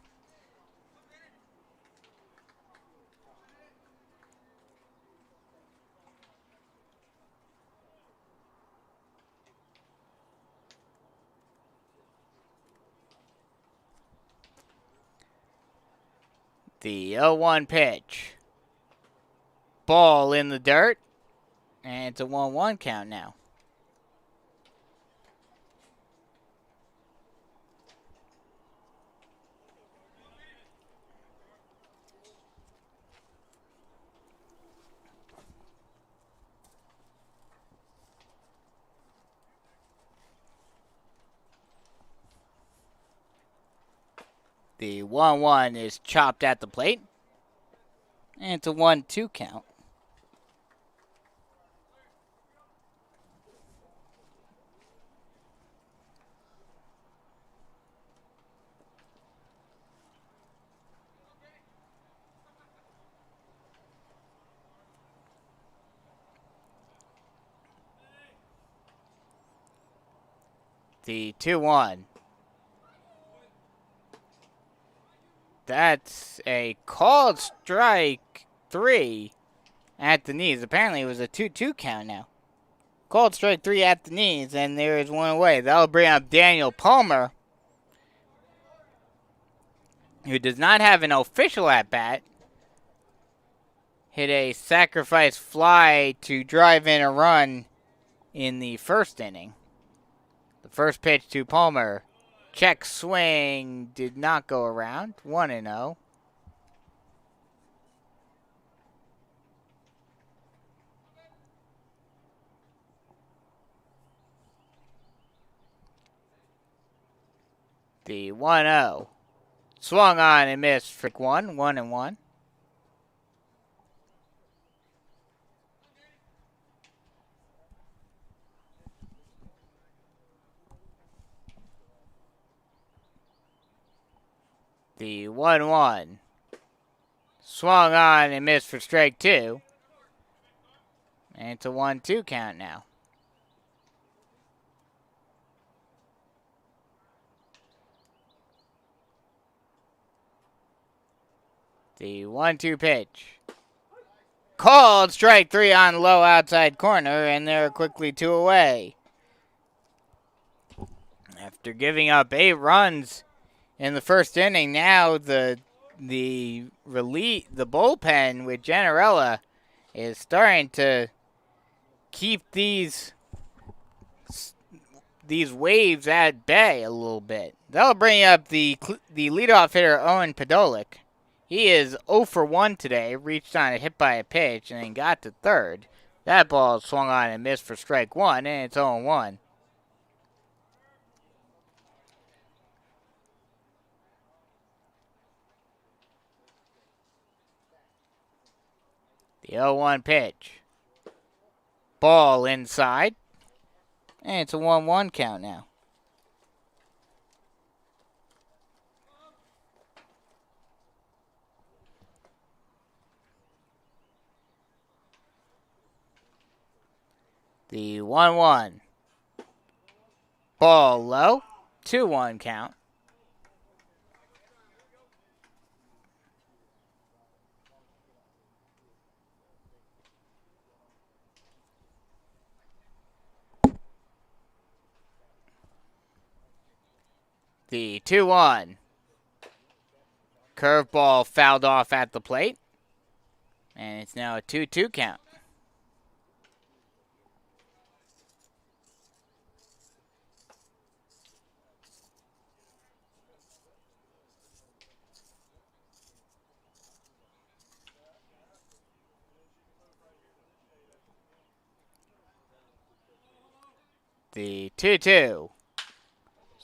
The 0-1 pitch. Ball in the dirt. And it's a 1-1 count now. The 1-1 is chopped at the plate. And it's a 1-2 count. The 2-1. That's a called strike 3 at the knees. Apparently it was a 2-2 count now. Called strike 3 at the knees, and there is one away. That'll bring up Daniel Palmer, who does not have an official at-bat. Hit a sacrifice fly to drive in a run in the first inning. The first pitch to Palmer. Check swing did not go around. 1-0. The 1-0. Swung on and missed for 1-1. The 1-1. Swung on and missed for strike 2. And it's a 1-2 count now. The 1-2 pitch. Called strike 3 on low outside corner, and they're quickly 2 away. After giving up 8 runs in the first inning, now the bullpen with Gennarelli is starting to keep these Waves at bay a little bit. That'll bring up the leadoff hitter Owen Podolak. He is 0 for 1 today. Reached on a hit by a pitch and then got to third. That ball swung on and missed for strike 1, and it's 0-1. The 0-1 pitch. Ball inside. And it's a 1-1 count now. The 1-1. Ball low. 2-1 count. The 2-1. Curveball fouled off at the plate. And it's now a 2-2 count. The 2-2.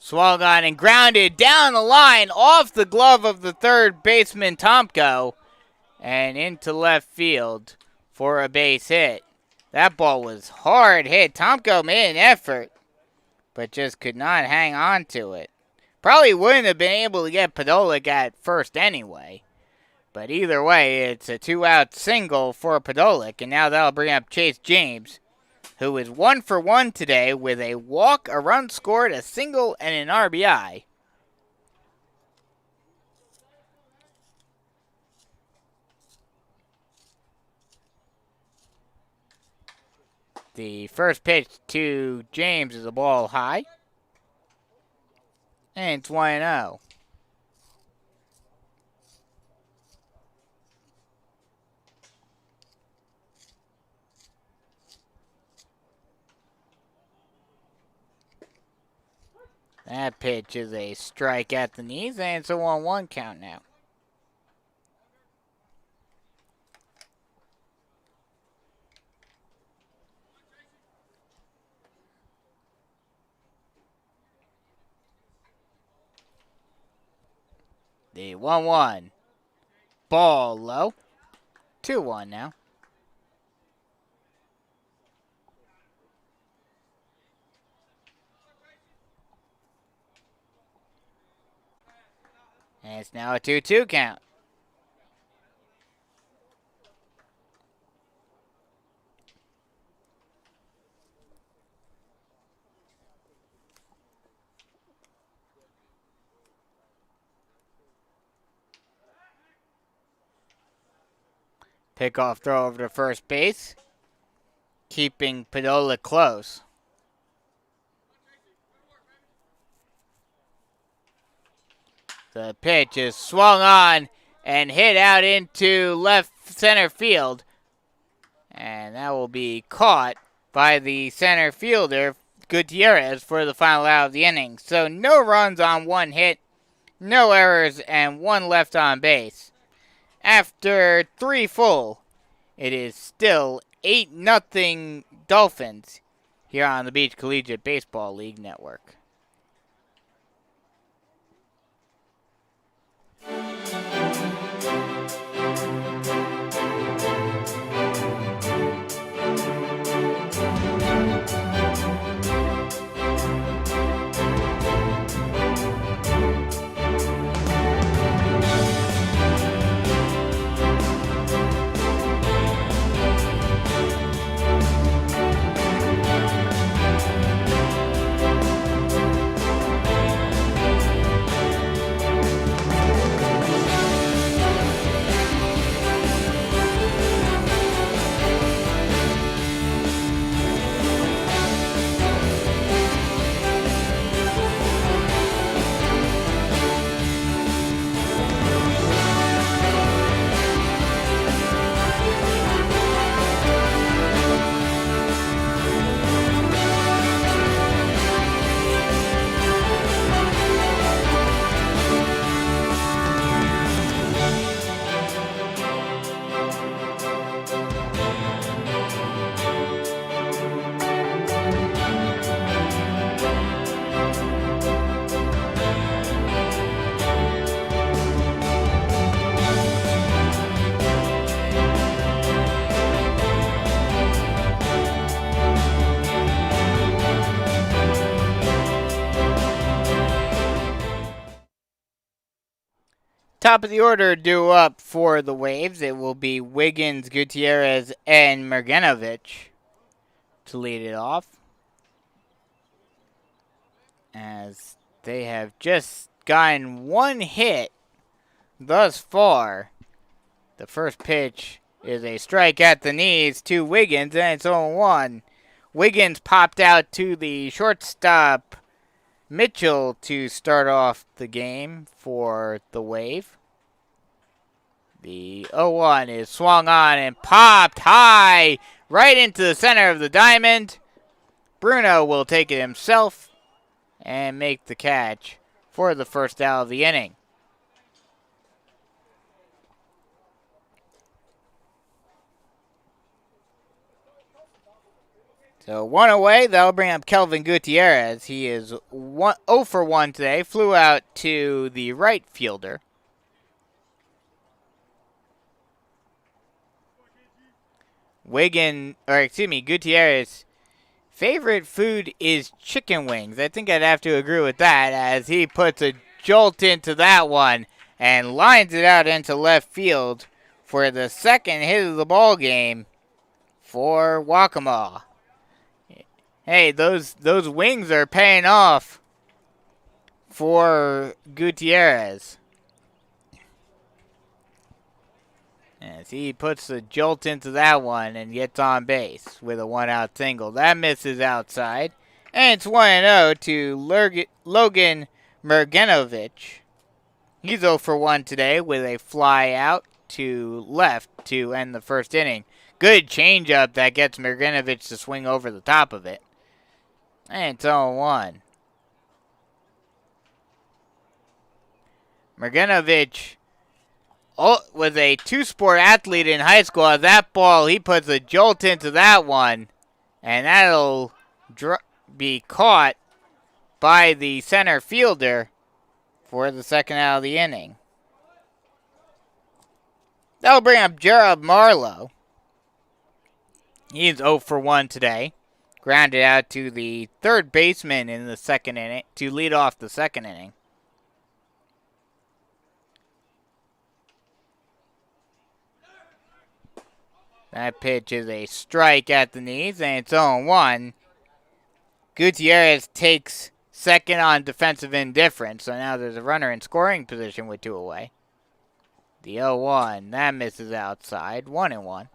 Swung on and grounded down the line off the glove of the third baseman, Tomko, and into left field for a base hit. That ball was hard hit. Tomko made an effort, but just could not hang on to it. Probably wouldn't have been able to get Podolak at first anyway. But either way, it's a 2-out single for Podolak, and now that'll bring up Chase James, who is 1 for 1 today with a walk, a run scored, a single, and an RBI. The first pitch to James is a ball high, and it's 1-0. That pitch is a strike at the knees, and it's a 1-1 count now. The 1-1. Ball low. 2-1 now. And it's now a 2-2 count. Pickoff throw over to first base, keeping Podolak close. The pitch is swung on and hit out into left center field. And that will be caught by the center fielder, Gutierrez, for the final out of the inning. So no runs on one hit, no errors, and one left on base. After 3 full, it is still 8-0 Dolphins here on the Beach Collegiate Baseball League Network. Top of the order due up for the Waves. It will be Wiggins, Gutierrez, and Margenovich to lead it off, as they have just gotten one hit thus far. The first pitch is a strike at the knees to Wiggins, and it's 0-1. Wiggins popped out to the shortstop, Mitchell, to start off the game for the Wave. The 0-1 is swung on and popped high right into the center of the diamond. Bruno will take it himself and make the catch for the first out of the inning. So 1 away, that'll bring up Kelvin Gutierrez. He is 0 for 1 today. Flew out to the right fielder. Gutierrez, favorite food is chicken wings. I think I'd have to agree with that as he puts a jolt into that one and lines it out into left field for the second hit of the ball game for Waccamaw. Hey, those wings are paying off for Gutierrez. As he puts the jolt into that one and gets on base with a 1-out single. That misses outside. And it's 1-0 to Logan Mergenovich. He's 0 for 1 today with a fly out to left to end the first inning. Good changeup that gets Mergenovich to swing over the top of it. And it's 0-1. Mergenovich was a two-sport athlete in high school. At that ball, he puts a jolt into that one. And that'll be caught by the center fielder for the second out of the inning. That'll bring up Gerald Marlowe. He's 0 for 1 today. Grounded out to the third baseman in the second inning to lead off the second inning. That pitch is a strike at the knees, and it's 0-1. Gutierrez takes second on defensive indifference, so now there's a runner in scoring position with 2 away. The 0-1, that misses outside, 1-1.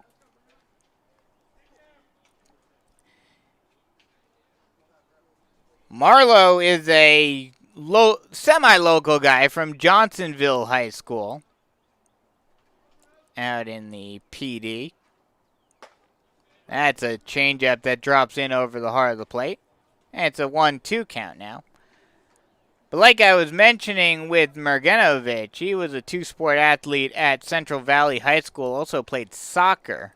Marlowe is a semi-local guy from Johnsonville High School out in the PD. That's a changeup that drops in over the heart of the plate. And it's a 1-2 count now. But like I was mentioning with Mergenovich, he was a two-sport athlete at Central Valley High School, also played soccer.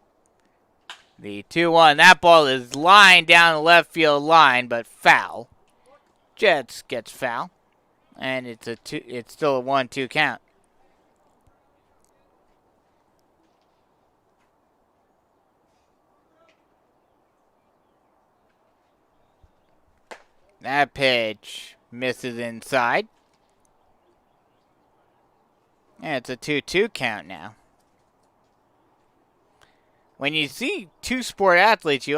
The 2-1, that ball is lined down the left field line, but foul. Jets gets foul, and it's still a 1-2 count. That pitch misses inside. And it's a 2-2 count now. When you see two-sport athletes, you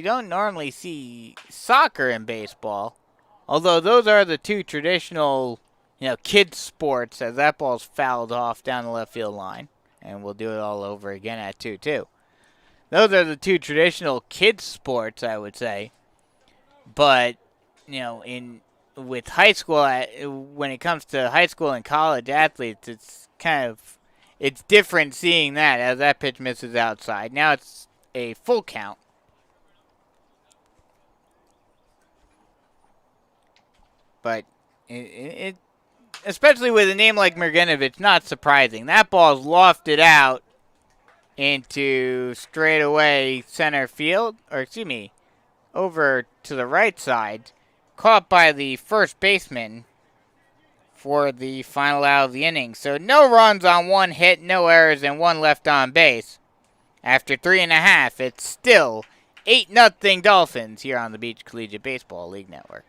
don't normally see soccer in baseball. Although those are the two traditional, kids sports, as that ball's fouled off down the left field line. And we'll do it all over again at 2-2. Those are the two traditional kids sports, I would say. But, with high school, when it comes to high school and college athletes, it's different seeing that as that pitch misses outside. Now it's a full count. But it especially with a name like Mergenovich, not surprising. That ball's lofted out into straightaway center field, over to the right side, caught by the first baseman for the final out of the inning. So no runs on 1 hit, no errors, and 1 left on base. After 3.5, it's still 8-0 Dolphins here on the Beach Collegiate Baseball League Network.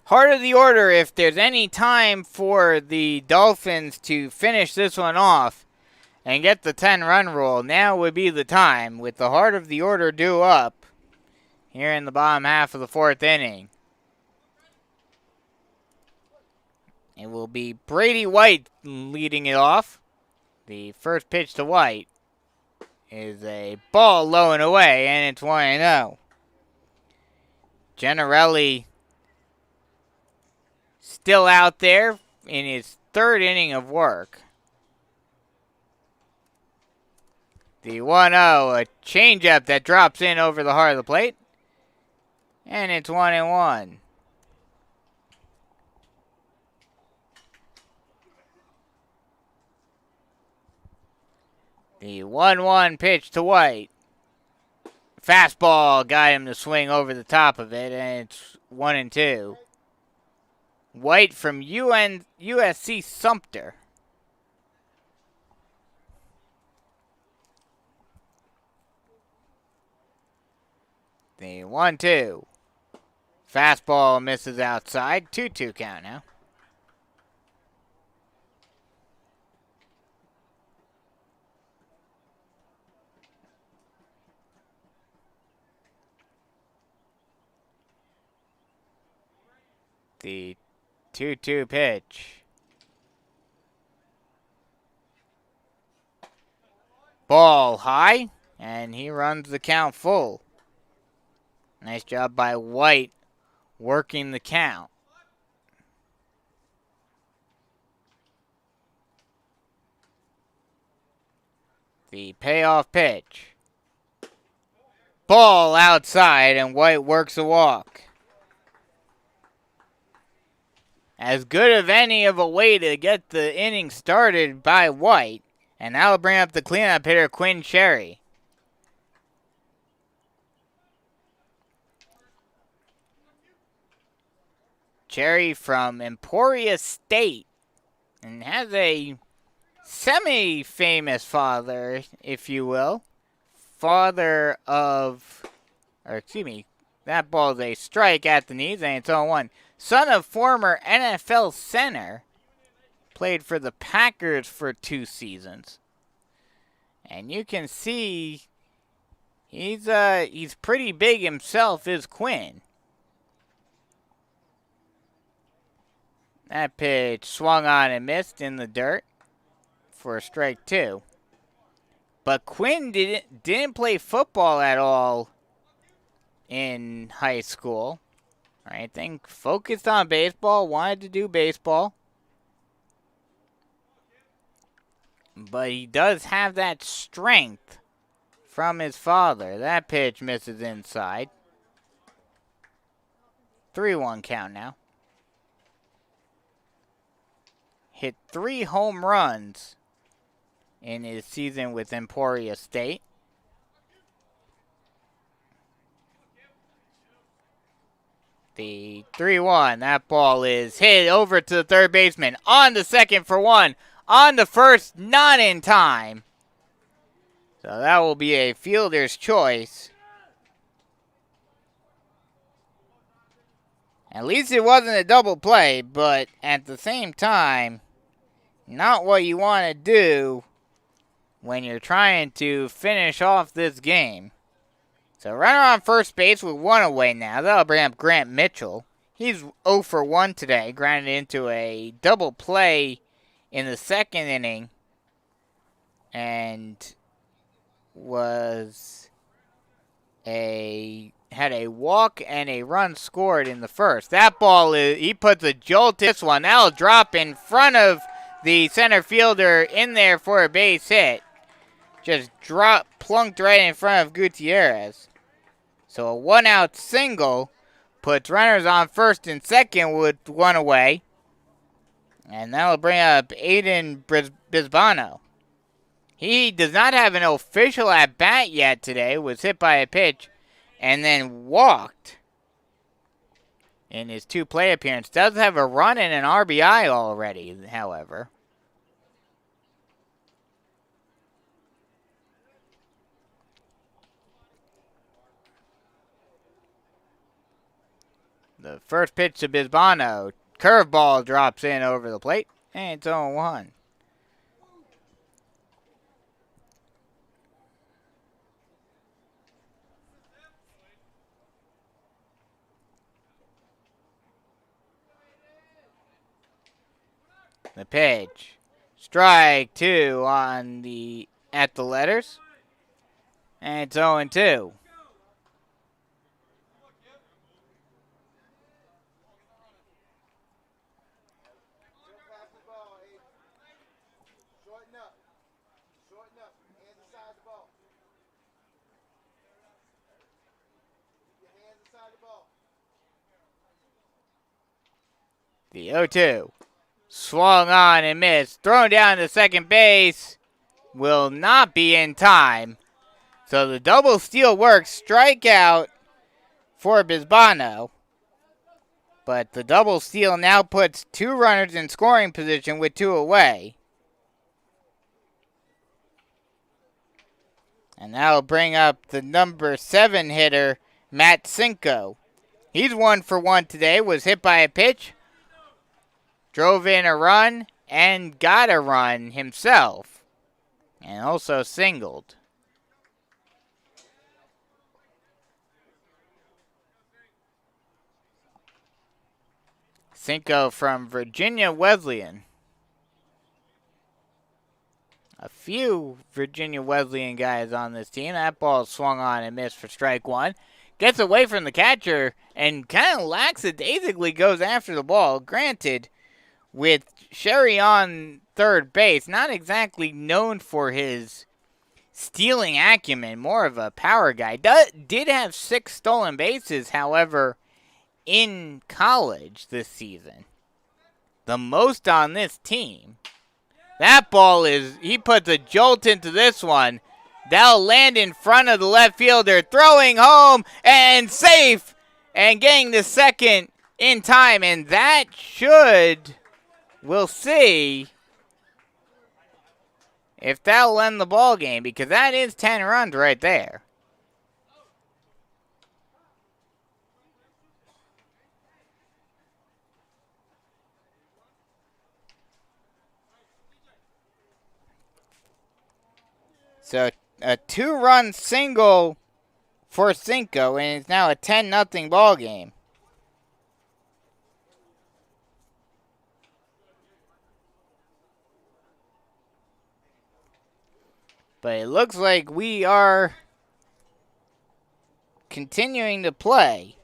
Heart of the order, if there's any time for the Dolphins to finish this one off and get the 10-run rule, now would be the time, with the heart of the order due up here in the bottom half of the 4th inning. It will be Brady White leading it off. The first pitch to White is a ball low and away, and it's 1-0. Gennarelli still out there in his 3rd inning of work. The 1-0, a changeup that drops in over the heart of the plate, and it's 1-1. The 1-1 pitch to White. Fastball got him to swing over the top of it, and it's 1-2. White from USC Sumter. The 1-2. Fastball misses outside. 2-2 count now. The 2-2 pitch. Ball high, and he runs the count full. Nice job by White working the count. The payoff pitch. Ball outside, and White works a walk. As good of any of a way to get the inning started by White. And that'll bring up the cleanup hitter, Quinn Cherry. Cherry from Emporia State. And has a semi-famous father, if you will. Father of... that ball is a strike at the knees, and it's 0-1. Son of former NFL center. Played for the Packers for 2 seasons. And you can see he's pretty big himself, is Quinn. That pitch swung on and missed in the dirt for a strike 2. But Quinn didn't play football at all in high school. I think focused on baseball, wanted to do baseball. But he does have that strength from his father. That pitch misses inside. 3-1 count now. Hit 3 home runs in his season with Emporia State. The 3-1. That ball is hit over to the third baseman. On the second for 1. On the first, not in time. So that will be a fielder's choice. At least it wasn't a double play, but at the same time, not what you want to do when you're trying to finish off this game. So runner on first base with 1 away now. That'll bring up Grant Mitchell. He's 0 for 1 today, grounded into a double play in the 2nd inning, and had a walk and a run scored in the first. That ball, he puts a jolt to this one. That'll drop in front of the center fielder in there for a base hit. Just plunked right in front of Gutierrez. So a 1-out single puts runners on first and second with 1 away. And that'll bring up Aiden Bisbano. He does not have an official at-bat yet today. Was hit by a pitch and then walked in his 2 play appearance. Does have a run and an RBI already, however. The first pitch to Bisbano. Curveball drops in over the plate, and it's 0-1. The pitch. Strike 2 at the letters. And it's 0-2. The 0-2. Swung on and missed. Thrown down to second base. Will not be in time. So the double steal works. Strikeout for Bisbano. But the double steal now puts 2 runners in scoring position with 2 away. And that'll bring up the number 7 hitter, Matt Cinco. He's 1 for 1 today. Was hit by a pitch. Drove in a run and got a run himself. And also singled. Cinco from Virginia Wesleyan. A few Virginia Wesleyan guys on this team. That ball swung on and missed for strike 1. Gets away from the catcher and kind of lackadaisically goes after the ball. Granted, with Sherry on third base, not exactly known for his stealing acumen, more of a power guy. Did have 6 stolen bases, however, in college this season. The most on this team. That ball he puts a jolt into this one. That'll land in front of the left fielder. Throwing home and safe. And getting the second in time. And that we'll see if that'll end the ball game. Because that is 10 runs right there. So a 2-run single for Cinco, and it's now a 10-0 ball game. But it looks like we are continuing to play.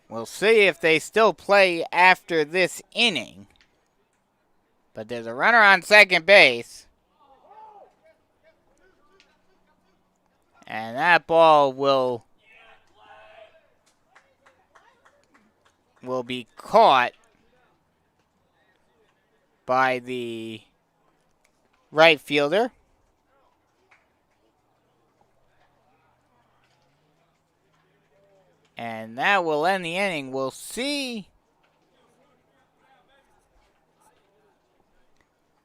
We'll see if they still play after this inning. But there's a runner on second base. And that ball will be caught by the right fielder. And that will end the inning. We'll see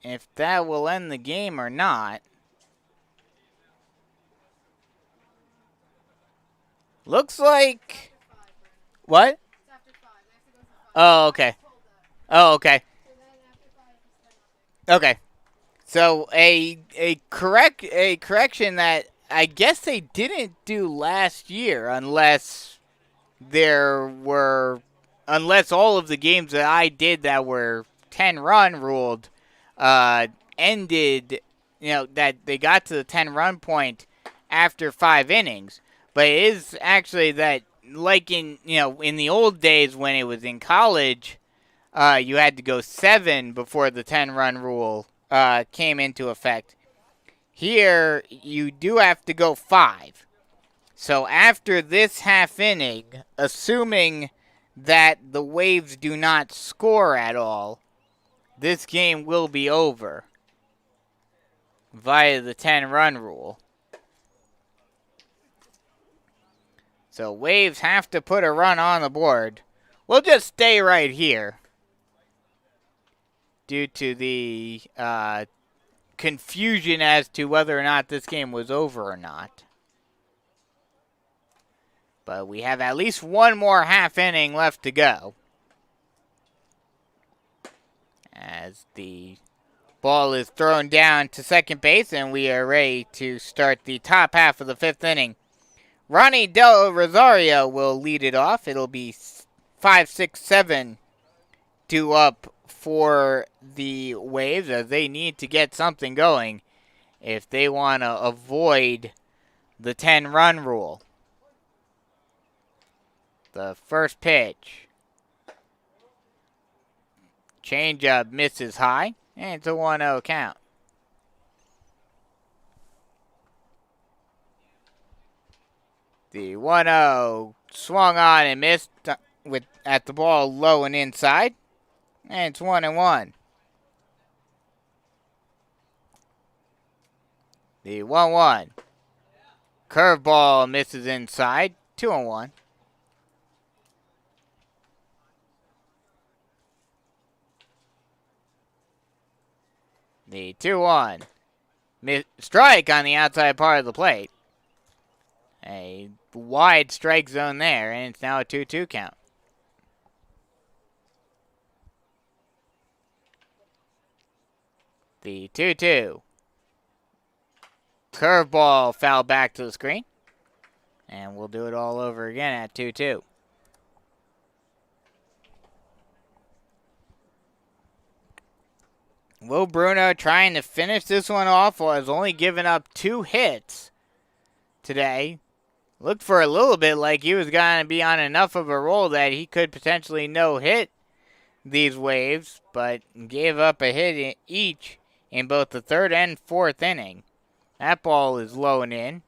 if that will end the game or not. Looks like... What? Oh, okay. Oh, okay. Okay. So a correction that I guess they didn't do last year unless all of the games that I did that were 10-run ruled ended, that they got to the 10-run point after 5 innings. But it is actually that, like in the old days when it was in college, you had to go 7 before the 10-run rule came into effect. Here, you do have to go 5. So after this half inning, assuming that the Waves do not score at all, this game will be over via the 10-run rule. So Waves have to put a run on the board. We'll just stay right here due to the confusion as to whether or not this game was over or not. But we have at least one more half inning left to go. As the ball is thrown down to second base, and we are ready to start the top half of the fifth inning. Ronnie Del Rosario will lead it off. It'll be 5, 6, 7 due up for the Waves, as they need to get something going if they want to avoid the 10-run rule. The first pitch. Changeup misses high, and it's a 1-0 count. The 1-0 swung on and missed at the ball low and inside, and it's 1-1. The 1-1. Curveball misses inside, 2-1. The 2-1. Strike on the outside part of the plate. A wide strike zone there, and it's now a 2-2 count. The 2-2. Curveball foul back to the screen. And we'll do it all over again at 2-2. Will Bruno trying to finish this one off, while has only given up 2 hits today. Looked for a little bit like he was going to be on enough of a roll that he could potentially no-hit these Waves, but gave up a hit each in both the third and fourth inning. That ball is low and in.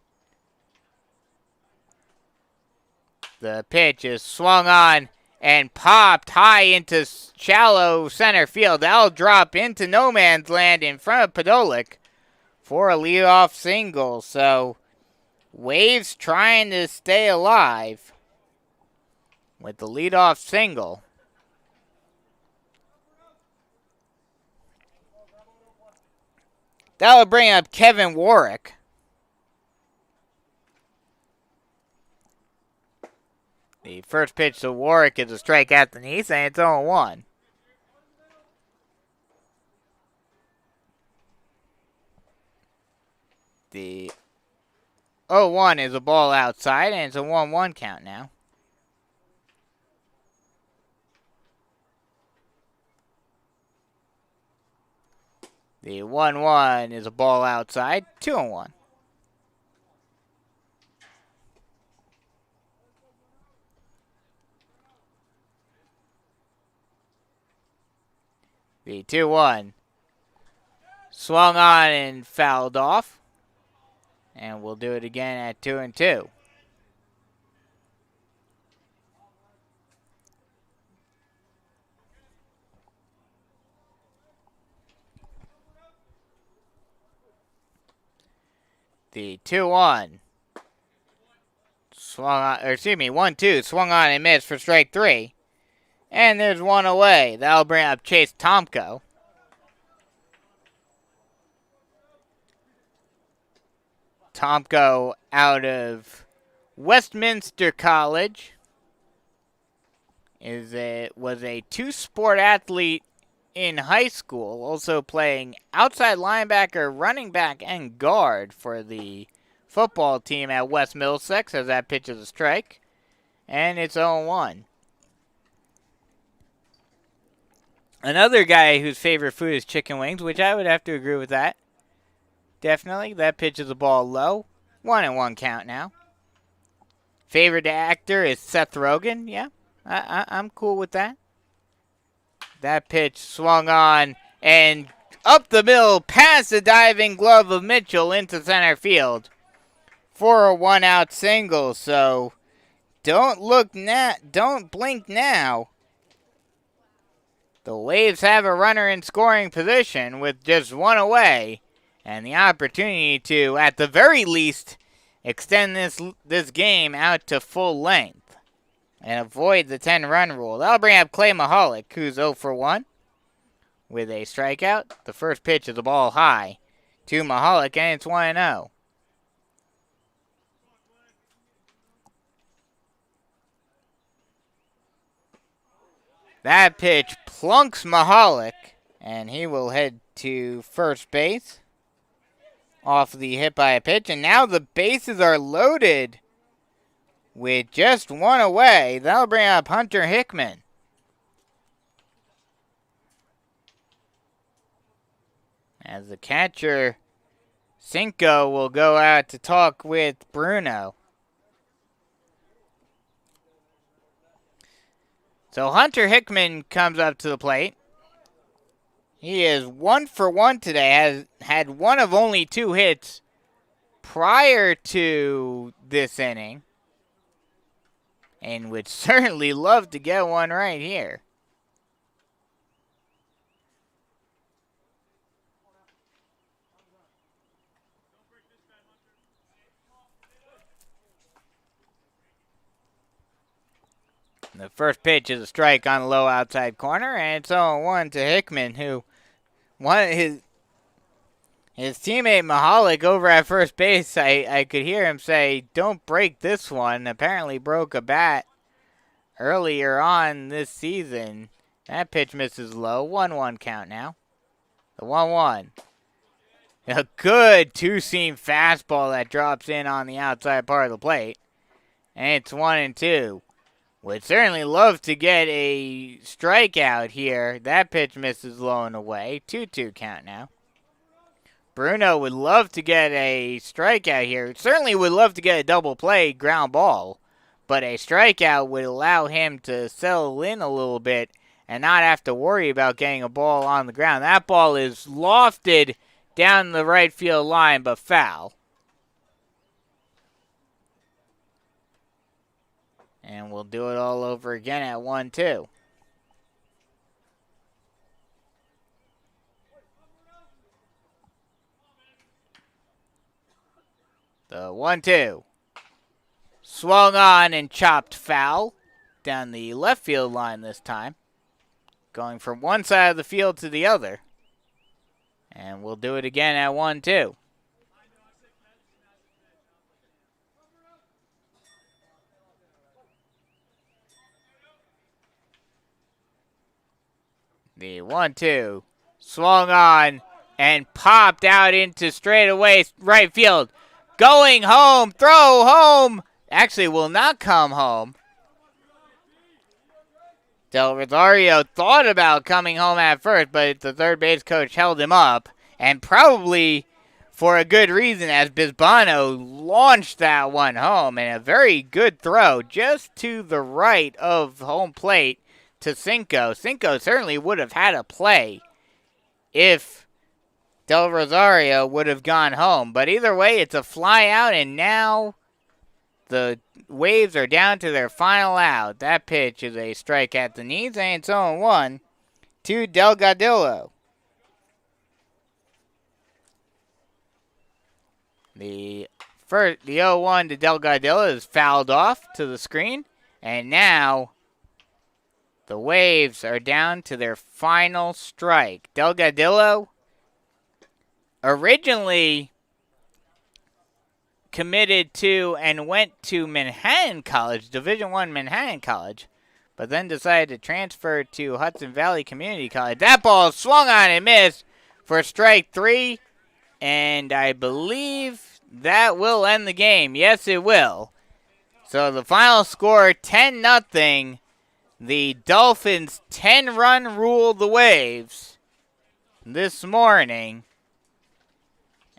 The pitch is swung on and popped high into shallow center field. That'll drop into no man's land in front of Podolik for a leadoff single. So, Waves trying to stay alive with the leadoff single. That'll bring up Kevin Warwick. The first pitch to Warwick is a strike at the knees, and it's 0-1. The 0-1 is a ball outside, and it's a 1-1 count now. The 1-1 is a ball outside, 2-1. The 2-1 swung on and fouled off. And we'll do it again at 2-2. The 2-1 swung on, 1-2 swung on and missed for strike 3. And there's one away. That'll bring up Chase Tomko. Tomko out of Westminster College was a two-sport athlete in high school, also playing outside linebacker, running back, and guard for the football team at West Middlesex, as that pitch is a strike. And it's 0-1. Another guy whose favorite food is chicken wings, which I would have to agree with that. Definitely. That pitch is a ball low. 1-1 count now. Favorite actor is Seth Rogen. Yeah, I'm cool with that. That pitch swung on and up the middle past the diving glove of Mitchell into center field for a 1-out single. So don't blink now. The Waves have a runner in scoring position with just one away, and the opportunity to, at the very least, extend this game out to full length and avoid the 10-run rule. That'll bring up Clay Mahalik, who's 0 for 1 with a strikeout. The first pitch is a ball high to Mahalik, and it's 1-0. That pitch plunks Mahalik, and he will head to first base off the hit by a pitch. And now the bases are loaded with just one away. That'll bring up Hunter Hickman. As the catcher, Cinco, will go out to talk with Bruno. So Hunter Hickman comes up to the plate. He is 1 for 1 today, has had one of only 2 hits prior to this inning, and would certainly love to get one right here. The first pitch is a strike on the low outside corner, and it's 0-1 to Hickman, who his teammate Mahalik over at first base. I could hear him say, "Don't break this one." Apparently broke a bat earlier on this season. That pitch misses low. 1-1 count now. The 1-1. A good two-seam fastball that drops in on the outside part of the plate. And it's 1-2. Would certainly love to get a strikeout here. That pitch misses low and away. 2-2 count now. Bruno would love to get a strikeout here. Certainly would love to get a double play ground ball. But a strikeout would allow him to settle in a little bit and not have to worry about getting a ball on the ground. That ball is lofted down the right field line, but foul. And we'll do it all over again at 1-2. The 1-2. Swung on and chopped foul down the left field line this time. Going from one side of the field to the other. And we'll do it again at 1-2. The 1-2 swung on and popped out into straightaway right field. Going home, throw home. Actually will not come home. Del Rosario thought about coming home at first, but the third base coach held him up. And probably for a good reason, as Bisbano launched that one home. And a very good throw just to the right of home plate to Cinco. Cinco certainly would have had a play if Del Rosario would have gone home. But either way, it's a fly out, and now the Waves are down to their final out. That pitch is a strike at the knees, and it's 0-1 to Delgadillo. The 0-1 to Delgadillo is fouled off to the screen, and now the Waves are down to their final strike. Delgadillo originally committed to and went to Manhattan College, Division I Manhattan College, but then decided to transfer to Hudson Valley Community College. That ball swung on and missed for strike 3, and I believe that will end the game. Yes, it will. So the final score, 10-0. The Dolphins 10-run rule the Waves this morning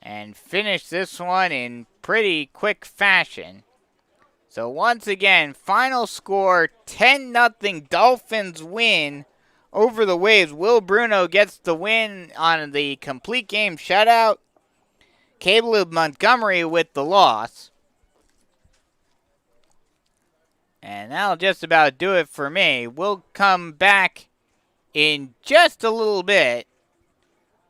and finish this one in pretty quick fashion. So once again, final score 10-0 Dolphins win over the Waves. Will Bruno gets the win on the complete game shutout. Caleb Montgomery with the loss. And that'll just about do it for me. We'll come back in just a little bit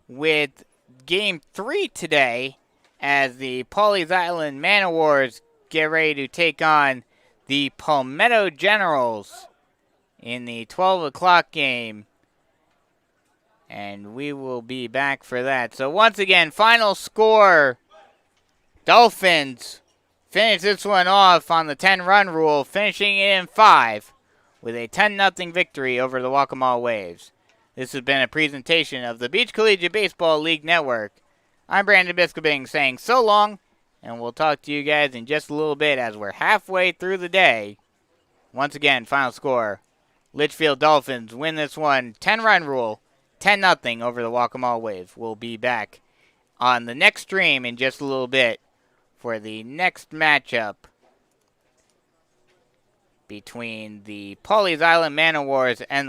with Game 3 today as the Pawleys Island Man O' Wars get ready to take on the Palmetto Generals in the 12 o'clock game. And we will be back for that. So once again, final score, Dolphins finish this one off on the 10-run rule, finishing it in 5 with a 10-0 victory over the Waccamaw Waves. This has been a presentation of the Beach Collegiate Baseball League Network. I'm Brandon Biskobing saying so long, and we'll talk to you guys in just a little bit as we're halfway through the day. Once again, final score. Litchfield Dolphins win this one, 10-run rule, 10-0 over the Waccamaw Waves. We'll be back on the next stream in just a little bit for the next matchup between the Pawleys Island Man-O-Wars and